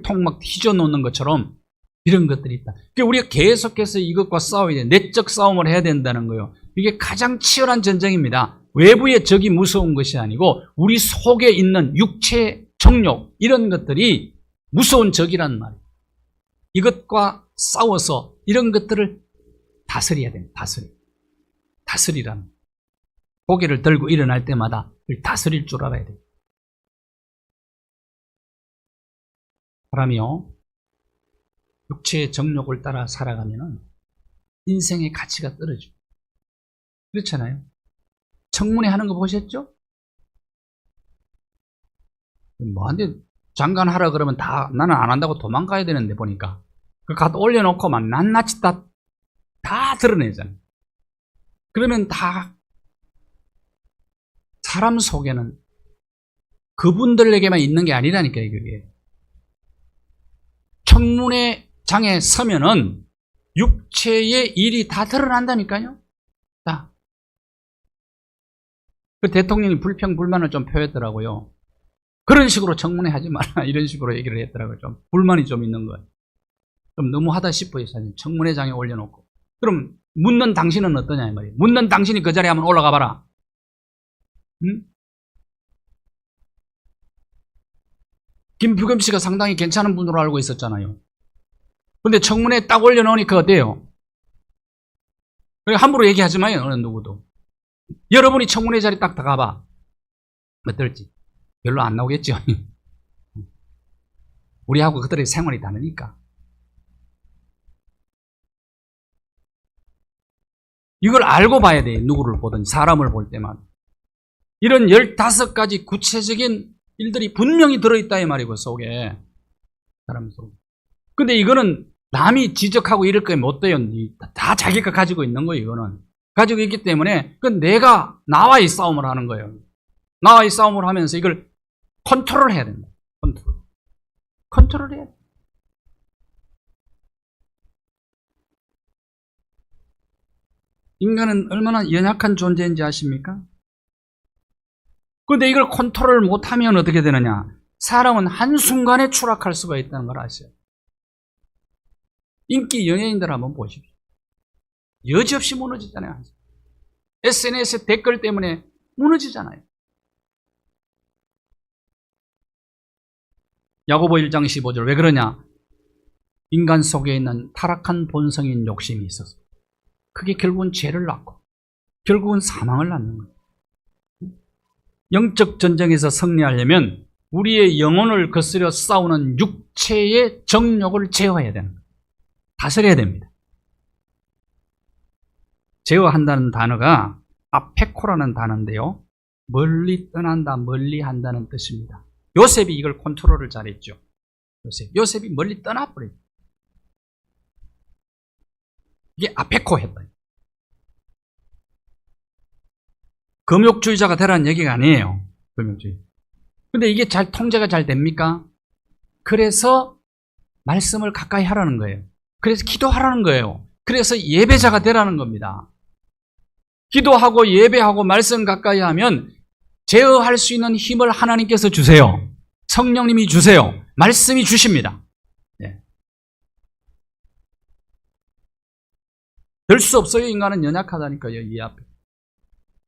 통 막 휘저놓는 것처럼 이런 것들이 있다. 그러니까 우리가 계속해서 이것과 싸워야 돼. 내적 싸움을 해야 된다는 거예요. 이게 가장 치열한 전쟁입니다. 외부의 적이 무서운 것이 아니고 우리 속에 있는 육체, 정욕 이런 것들이 무서운 적이란 말이에요. 이것과 싸워서 이런 것들을 다스려야 됩니다. 다스리라는. 고개를 들고 일어날 때마다 다스릴 줄 알아야 돼요. 사람이요, 육체의 정욕을 따라 살아가면은 인생의 가치가 떨어져요. 그렇잖아요. 청문회 하는 거 보셨죠? 뭐한테 장관 하라 그러면 다 나는 안 한다고 도망가야 되는데 보니까 그 갖다 올려놓고 막 낱낱이 다 드러내잖아요. 그러면 다 사람 속에는 그분들에게만 있는 게 아니라니까요. 그게 청문회장에 서면은 육체의 일이 다 드러난다니까요. 자, 그 대통령이 불평불만을 좀 표했더라고요. 그런 식으로 청문회 하지 마라 이런 식으로 얘기를 했더라고요. 좀 불만이 좀 있는 거예요. 좀 너무하다 싶어요. 사실 청문회장에 올려놓고. 그럼 묻는 당신은 어떠냐 이 말이에요. 묻는 당신이 그 자리에 한번 올라가 봐라. 응? 김부겸 씨가 상당히 괜찮은 분으로 알고 있었잖아요. 근데 청문회에 딱 올려놓으니까 어때요? 함부로 얘기하지 마요. 어느 누구도. 여러분이 청문회 자리 딱 가봐. 어떨지. 별로 안 나오겠죠. 우리하고 그들의 생활이 다르니까. 이걸 알고 봐야 돼. 누구를 보든지 사람을 볼 때마다. 이런 15가지 구체적인 일들이 분명히 들어있다 이 말이고 속에. 사람 속에. 근데 이거는 남이 지적하고 이럴 거에 못 돼요. 다 자기가 가지고 있는 거예요. 이거는. 가지고 있기 때문에 그건 내가 나와의 싸움을 하는 거예요. 나와의 싸움을 하면서 이걸 컨트롤 해야 된다. 컨트롤 해야 돼. 인간은 얼마나 연약한 존재인지 아십니까? 그런데 이걸 컨트롤 못하면 어떻게 되느냐? 사람은 한순간에 추락할 수가 있다는 걸 아세요. 인기 연예인들 한번 보십시오. 여지없이 무너지잖아요. SNS 댓글 때문에 무너지잖아요. 야고보 1장 15절. 왜 그러냐? 인간 속에 있는 타락한 본성인 욕심이 있어서 그게 결국은 죄를 낳고 결국은 사망을 낳는 거예요. 영적 전쟁에서 승리하려면 우리의 영혼을 거스려 싸우는 육체의 정욕을 제어해야 되는 거예요. 다스려야 됩니다. 제어한다는 단어가 아페코라는 단어인데요. 멀리 떠난다, 멀리 한다는 뜻입니다. 요셉이 이걸 컨트롤을 잘했죠. 요셉이 멀리 떠나버렸죠. 이게 아페코 했다. 금욕주의자가 되라는 얘기가 아니에요. 금욕주의. 근데 이게 잘 통제가 잘 됩니까? 그래서 말씀을 가까이 하라는 거예요. 그래서 기도하라는 거예요. 그래서 예배자가 되라는 겁니다. 기도하고 예배하고 말씀 가까이 하면 제어할 수 있는 힘을 하나님께서 주세요. 성령님이 주세요. 말씀이 주십니다. 네. 될 수 없어요. 인간은 연약하다니까요. 이 앞에.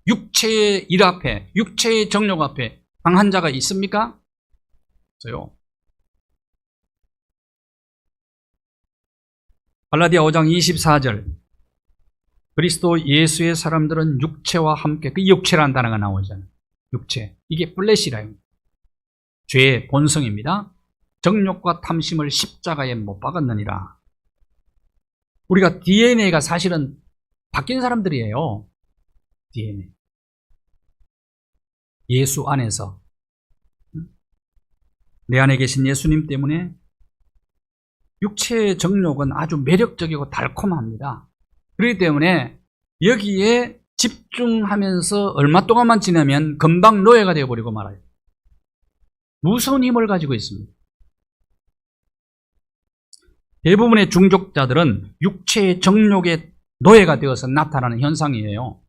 육체의 일 앞에, 육체의 정욕 앞에 강한 자가 있습니까? 없어요. 갈라디아 5장 24절. 그리스도 예수의 사람들은 육체와 함께, 그 육체라는 단어가 나오잖아요. 육체. 이게 플래시라요. 죄의 본성입니다. 정욕과 탐심을 십자가에 못 박았느니라. 우리가 DNA가 사실은 바뀐 사람들이에요. DNA. 예수 안에서. 내 안에 계신 예수님 때문에 육체의 정욕은 아주 매력적이고 달콤합니다. 그렇기 때문에 여기에 집중하면서 얼마 동안만 지나면 금방 노예가 되어버리고 말아요. 무서운 힘을 가지고 있습니다. 대부분의 중독자들은 육체의 정욕의 노예가 되어서 나타나는 현상이에요.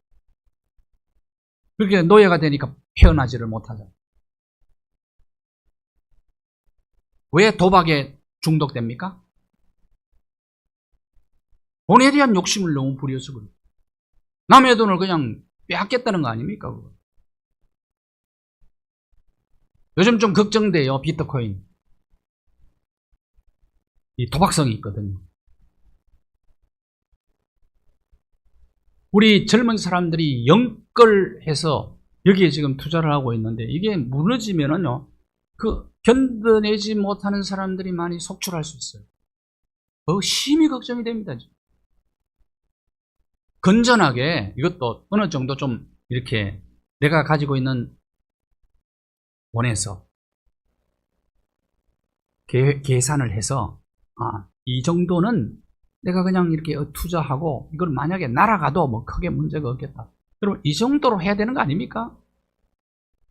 그렇게 노예가 되니까 헤어나지를 못하잖아요. 왜 도박에 중독됩니까? 돈에 대한 욕심을 너무 부려서 그래요. 남의 돈을 그냥 빼앗겠다는 거 아닙니까? 그거. 요즘 좀 걱정돼요. 비트코인. 이 도박성이 있거든요. 우리 젊은 사람들이 영끌해서 여기에 지금 투자를 하고 있는데 이게 무너지면은요, 견뎌내지 못하는 사람들이 많이 속출할 수 있어요. 심히 걱정이 됩니다. 건전하게 이것도 어느 정도 좀 이렇게 내가 가지고 있는 원에서 계산을 해서 이 정도는 내가 그냥 이렇게 투자하고 이걸 만약에 날아가도 뭐 크게 문제가 없겠다. 여러분 이 정도로 해야 되는 거 아닙니까?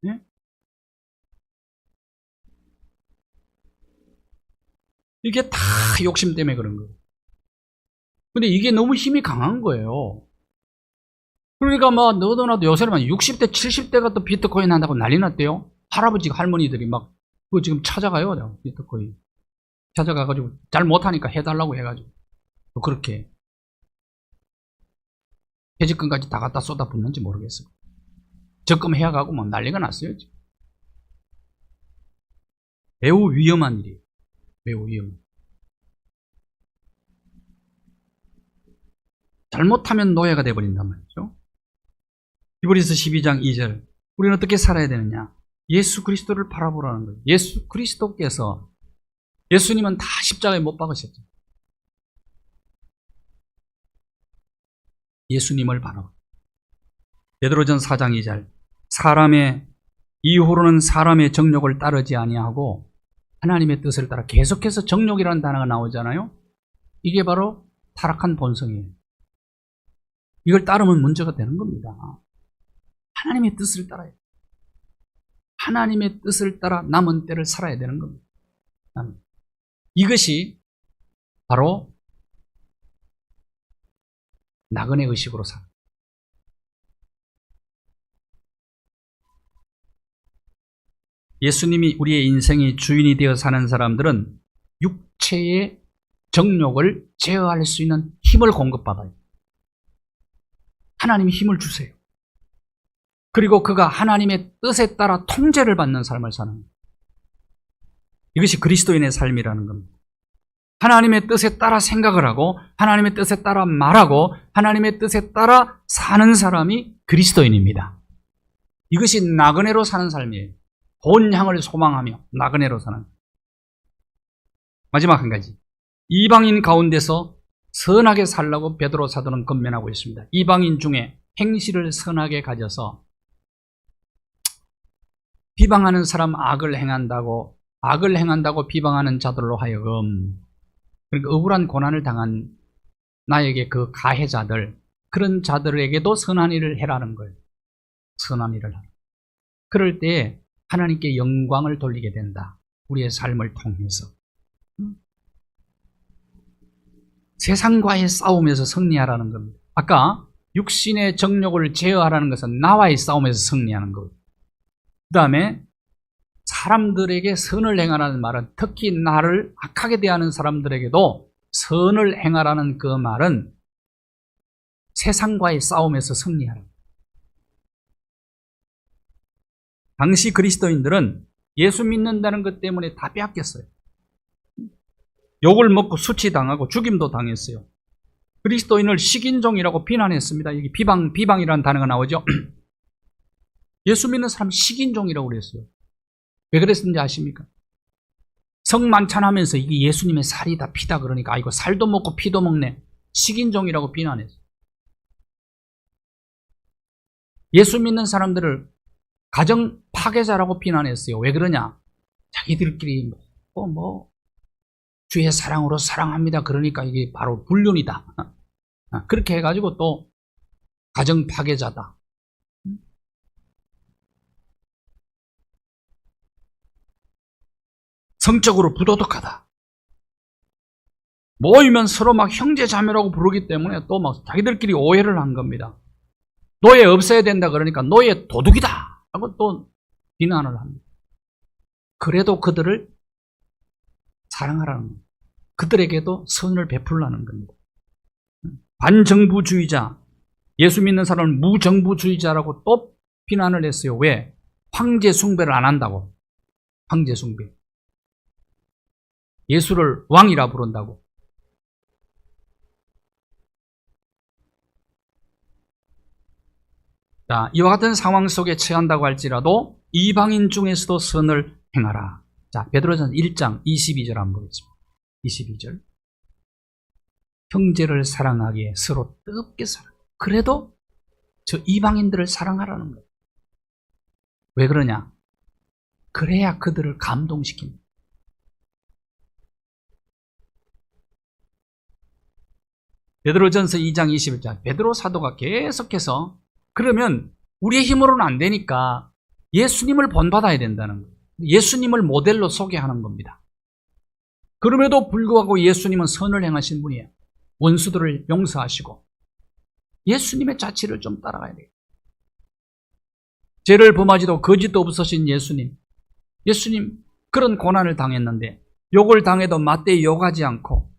네? 이게 다 욕심 때문에 그런 거예요. 근데 이게 너무 힘이 강한 거예요. 그러니까 너도 나도 요새는 60대, 70대가 또 비트코인 한다고 난리 났대요. 할아버지, 할머니들이 그거 지금 찾아가요. 비트코인. 찾아가가지고 잘 못하니까 해달라고 해가지고. 또 그렇게. 퇴직금까지 다 갖다 쏟아붓는지 모르겠어요. 적금 해약하고 난리가 났어요. 지금. 매우 위험한 일이에요. 매우 위험한. 잘못하면 노예가 돼버린단 말이죠. 히브리서 12장 2절. 우리는 어떻게 살아야 되느냐? 예수 그리스도를 바라보라는 거예요. 예수 그리스도께서, 예수님은 다 십자가에 못 박으셨죠. 예수님을 바라보. 베드로전 4장 2절. 이후로는 사람의 정욕을 따르지 아니하고 하나님의 뜻을 따라. 계속해서 정욕이라는 단어가 나오잖아요. 이게 바로 타락한 본성이에요. 이걸 따르면 문제가 되는 겁니다. 하나님의 뜻을 따라야 돼요. 하나님의 뜻을 따라 남은 때를 살아야 되는 겁니다. 이것이 바로 나그네 의식으로 살아요. 예수님이 우리의 인생의 주인이 되어 사는 사람들은 육체의 정욕을 제어할 수 있는 힘을 공급받아요. 하나님이 힘을 주세요. 그리고 그가 하나님의 뜻에 따라 통제를 받는 삶을 사는 거예요. 이것이 그리스도인의 삶이라는 겁니다. 하나님의 뜻에 따라 생각을 하고 하나님의 뜻에 따라 말하고 하나님의 뜻에 따라 사는 사람이 그리스도인입니다. 이것이 나그네로 사는 삶이에요. 본향을 소망하며 나그네로 사는. 마지막 한 가지. 이방인 가운데서 선하게 살라고 베드로 사도는 권면하고 있습니다. 이방인 중에 행실을 선하게 가져서 비방하는 사람 악을 행한다고 비방하는 자들로 하여금, 그러니까 억울한 고난을 당한 나에게 그 가해자들, 그런 자들에게도 선한 일을 해라는 거예요. 선한 일을 하라. 그럴 때 하나님께 영광을 돌리게 된다. 우리의 삶을 통해서. 세상과의 싸움에서 승리하라는 겁니다. 아까 육신의 정욕을 제어하라는 것은 나와의 싸움에서 승리하는 거예요. 그 다음에 사람들에게 선을 행하라는 말은, 특히 나를 악하게 대하는 사람들에게도 선을 행하라는 그 말은 세상과의 싸움에서 승리하라. 당시 그리스도인들은 예수 믿는다는 것 때문에 다 빼앗겼어요. 욕을 먹고 수치당하고 죽임도 당했어요. 그리스도인을 식인종이라고 비난했습니다. 여기 비방이라는 단어가 나오죠. 예수 믿는 사람 식인종이라고 그랬어요. 왜 그랬는지 아십니까? 성만찬하면서 이게 예수님의 살이다 피다 그러니까 아이고 살도 먹고 피도 먹네. 식인종이라고 비난했어요. 예수 믿는 사람들을 가정 파괴자라고 비난했어요. 왜 그러냐? 자기들끼리 주의 사랑으로 사랑합니다. 그러니까 이게 바로 불륜이다. 그렇게 해가지고 또 가정 파괴자다. 성적으로 부도덕하다. 모이면 서로 막 형제 자매라고 부르기 때문에 또 막 자기들끼리 오해를 한 겁니다. 노예 없애야 된다 그러니까 노예 도둑이다 하고 또 비난을 합니다. 그래도 그들을 사랑하라는 겁니다. 그들에게도 선을 베풀라는 겁니다. 반정부주의자, 예수 믿는 사람을 무정부주의자라고 또 비난을 했어요. 왜? 황제 숭배를 안 한다고. 황제 숭배. 예수를 왕이라 부른다고. 자, 이와 같은 상황 속에 처한다고 할지라도 이방인 중에서도 선을 행하라. 자, 베드로전서 1장 22절 한번 보겠습니다. 22절. 형제를 사랑하기에 서로 뜨겁게 사랑. 그래도 저 이방인들을 사랑하라는 거예요. 왜 그러냐? 그래야 그들을 감동시킵니다. 베드로전서 2장 21절. 베드로 사도가 계속해서 그러면 우리의 힘으로는 안 되니까 예수님을 본받아야 된다는 거예요. 예수님을 모델로 소개하는 겁니다. 그럼에도 불구하고 예수님은 선을 행하신 분이에요. 원수들을 용서하시고 예수님의 자취를 좀 따라가야 돼요. 죄를 범하지도 거짓도 없으신 예수님. 예수님 그런 고난을 당했는데 욕을 당해도 맞대 욕하지 않고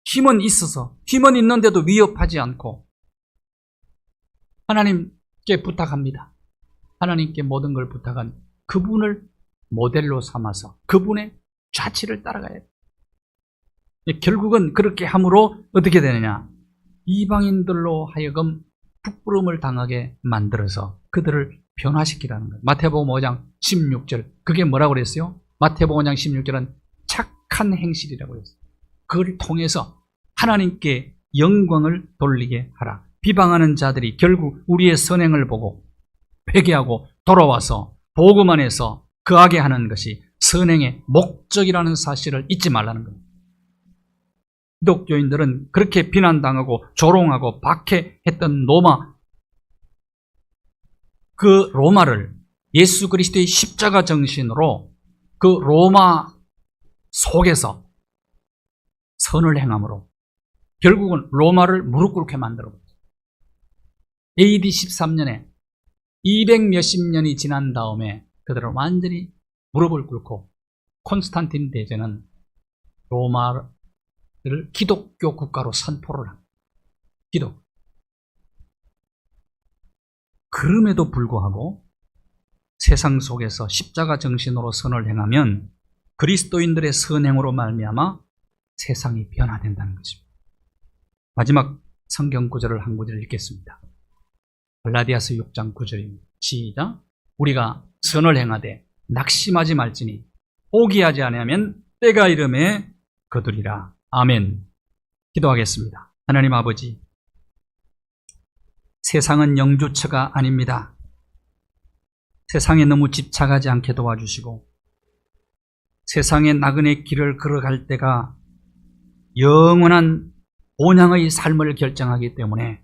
힘은 있어서 힘은 있는데도 위협하지 않고 하나님께 부탁합니다. 하나님께 모든 걸 부탁한 그분을 모델로 삼아서 그분의 자취를 따라가야 돼요. 결국은 그렇게 함으로 어떻게 되느냐? 이방인들로 하여금 부끄러움을 당하게 만들어서 그들을 변화시키라는 거예요. 마태복음 5장 16절. 그게 뭐라고 그랬어요? 마태복음 5장 16절은 착한 행실이라고 그랬어요. 그걸 통해서 하나님께 영광을 돌리게 하라. 비방하는 자들이 결국 우리의 선행을 보고 회개하고 돌아와서 복음 안에서 거하게 하는 것이 선행의 목적이라는 사실을 잊지 말라는 겁니다. 기독교인들은 그렇게 비난당하고 조롱하고 박해했던 그 로마를 예수 그리스도의 십자가 정신으로 그 로마 속에서 선을 행함으로 결국은 로마를 무릎 꿇게 만들어버렸어요. AD 13년에 200 몇십 년이 지난 다음에 그들은 완전히 무릎을 꿇고 콘스탄틴 대제는 로마를 기독교 국가로 선포를 합니다. 기독. 그럼에도 불구하고 세상 속에서 십자가 정신으로 선을 행하면 그리스도인들의 선행으로 말미암아 세상이 변화된다는 것입니다. 마지막 성경 구절을 한 구절 읽겠습니다. 갈라디아서 6장 9절입니다. 시작. 우리가 선을 행하되 낙심하지 말지니 포기하지 아니하면 때가 이름에 거두리라. 아멘. 기도하겠습니다. 하나님 아버지, 세상은 영주처가 아닙니다. 세상에 너무 집착하지 않게 도와주시고 세상의 나그네 길을 걸어갈 때가 영원한 본향의 삶을 결정하기 때문에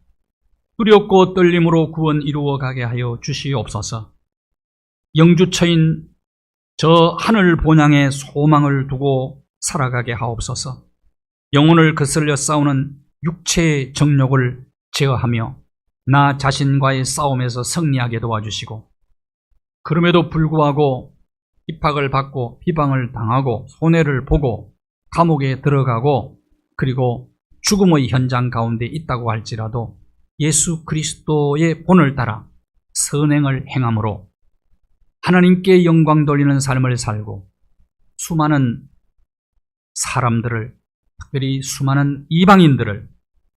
두렵고 떨림으로 구원 이루어가게 하여 주시옵소서. 영주처인 저 하늘 본향에 소망을 두고 살아가게 하옵소서. 영혼을 거슬려 싸우는 육체의 정욕을 제어하며 나 자신과의 싸움에서 승리하게 도와주시고 그럼에도 불구하고 핍박을 받고 비방을 당하고 손해를 보고 감옥에 들어가고 그리고 죽음의 현장 가운데 있다고 할지라도 예수 그리스도의 본을 따라 선행을 행함으로 하나님께 영광 돌리는 삶을 살고 수많은 사람들을, 특별히 수많은 이방인들을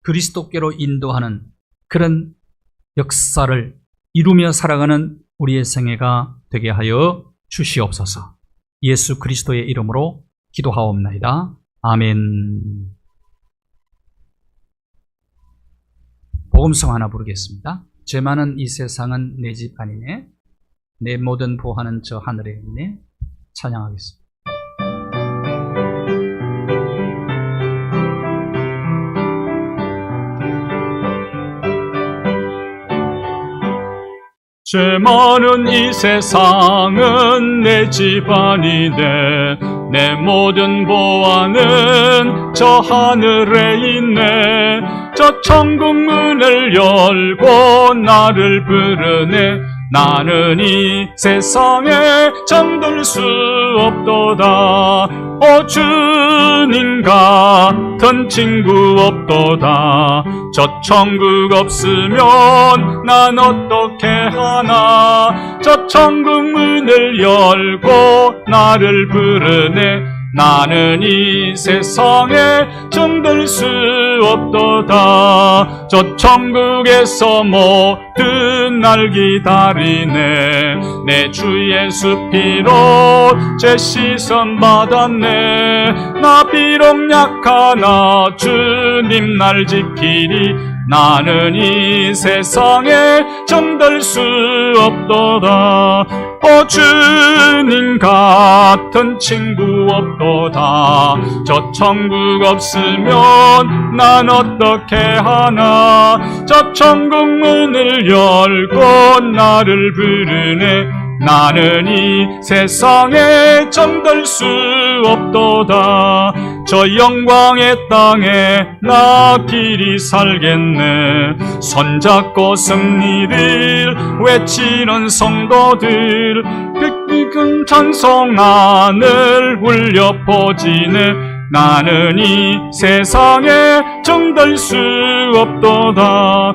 그리스도께로 인도하는 그런 역사를 이루며 살아가는 우리의 생애가 되게 하여 주시옵소서. 예수 그리스도의 이름으로 기도하옵나이다. 아멘. 복음성 하나 부르겠습니다. 죄 많은 이 세상은 내 집 아니네. 내 모든 보화는 저 하늘에 있네. 찬양하겠습니다. 죄 많은 이 세상은 내 집안이네. 내 모든 보화는 저 하늘에 있네. 저 천국 문을 열고 나를 부르네. 나는 이 세상에 잠들 수 없도다. 오 주님 같은 친구 없도다. 저 천국 없으면 난 어떻게 하나. 저 천국 문을 열고 나를 부르네. 나는 이 세상에 정들 수 없도다. 저 천국에서 모든 날 기다리네. 내 주 예수 피로 제 시선 받았네. 나 비록 약하나 주님 날 지키리. 나는 이 세상에 정들 수 없도다. 주님 같은 친구 없도다. 저 천국 없으면 난 어떻게 하나. 저 천국 문을 열고 나를 부르네. 나는 이 세상에 정들 수 없도다. 저 영광의 땅에 나 길이 살겠네. 손잡고 승리를 외치는 성도들, 그 찬송 하늘 울려 퍼지네. 나는 이 세상에 정들 수 없도다.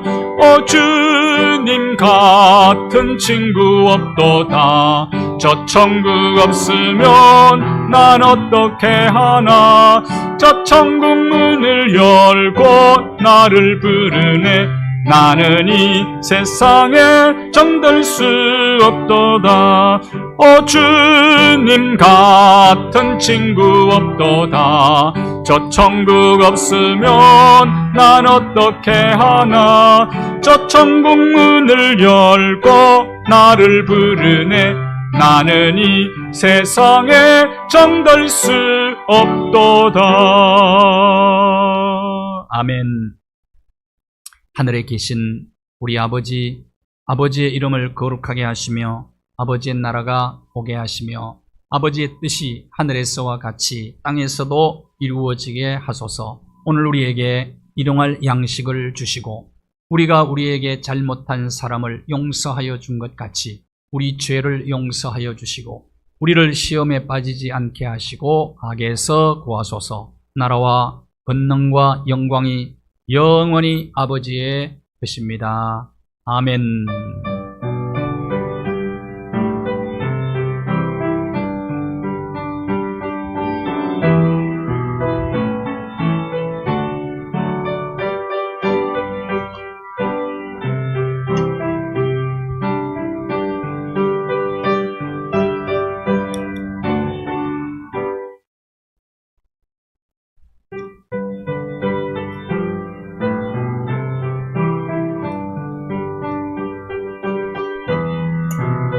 주님 같은 친구 없도다. 저 천국 없으면 난 어떻게 하나. 저 천국 문을 열고 나를 부르네. 나는 이 세상에 정들 수 없도다. 주님 같은 친구 없도다. 저 천국 없으면 난 어떻게 하나. 저 천국 문을 열고 나를 부르네. 나는 이 세상에 정들 수 없도다. 아멘. 하늘에 계신 우리 아버지, 아버지의 이름을 거룩하게 하시며 아버지의 나라가 오게 하시며 아버지의 뜻이 하늘에서와 같이 땅에서도 이루어지게 하소서. 오늘 우리에게 일용할 양식을 주시고 우리가 우리에게 잘못한 사람을 용서하여 준 것 같이 우리 죄를 용서하여 주시고 우리를 시험에 빠지지 않게 하시고 악에서 구하소서. 나라와 권능과 영광이 영원히 아버지의 것입니다. 아멘.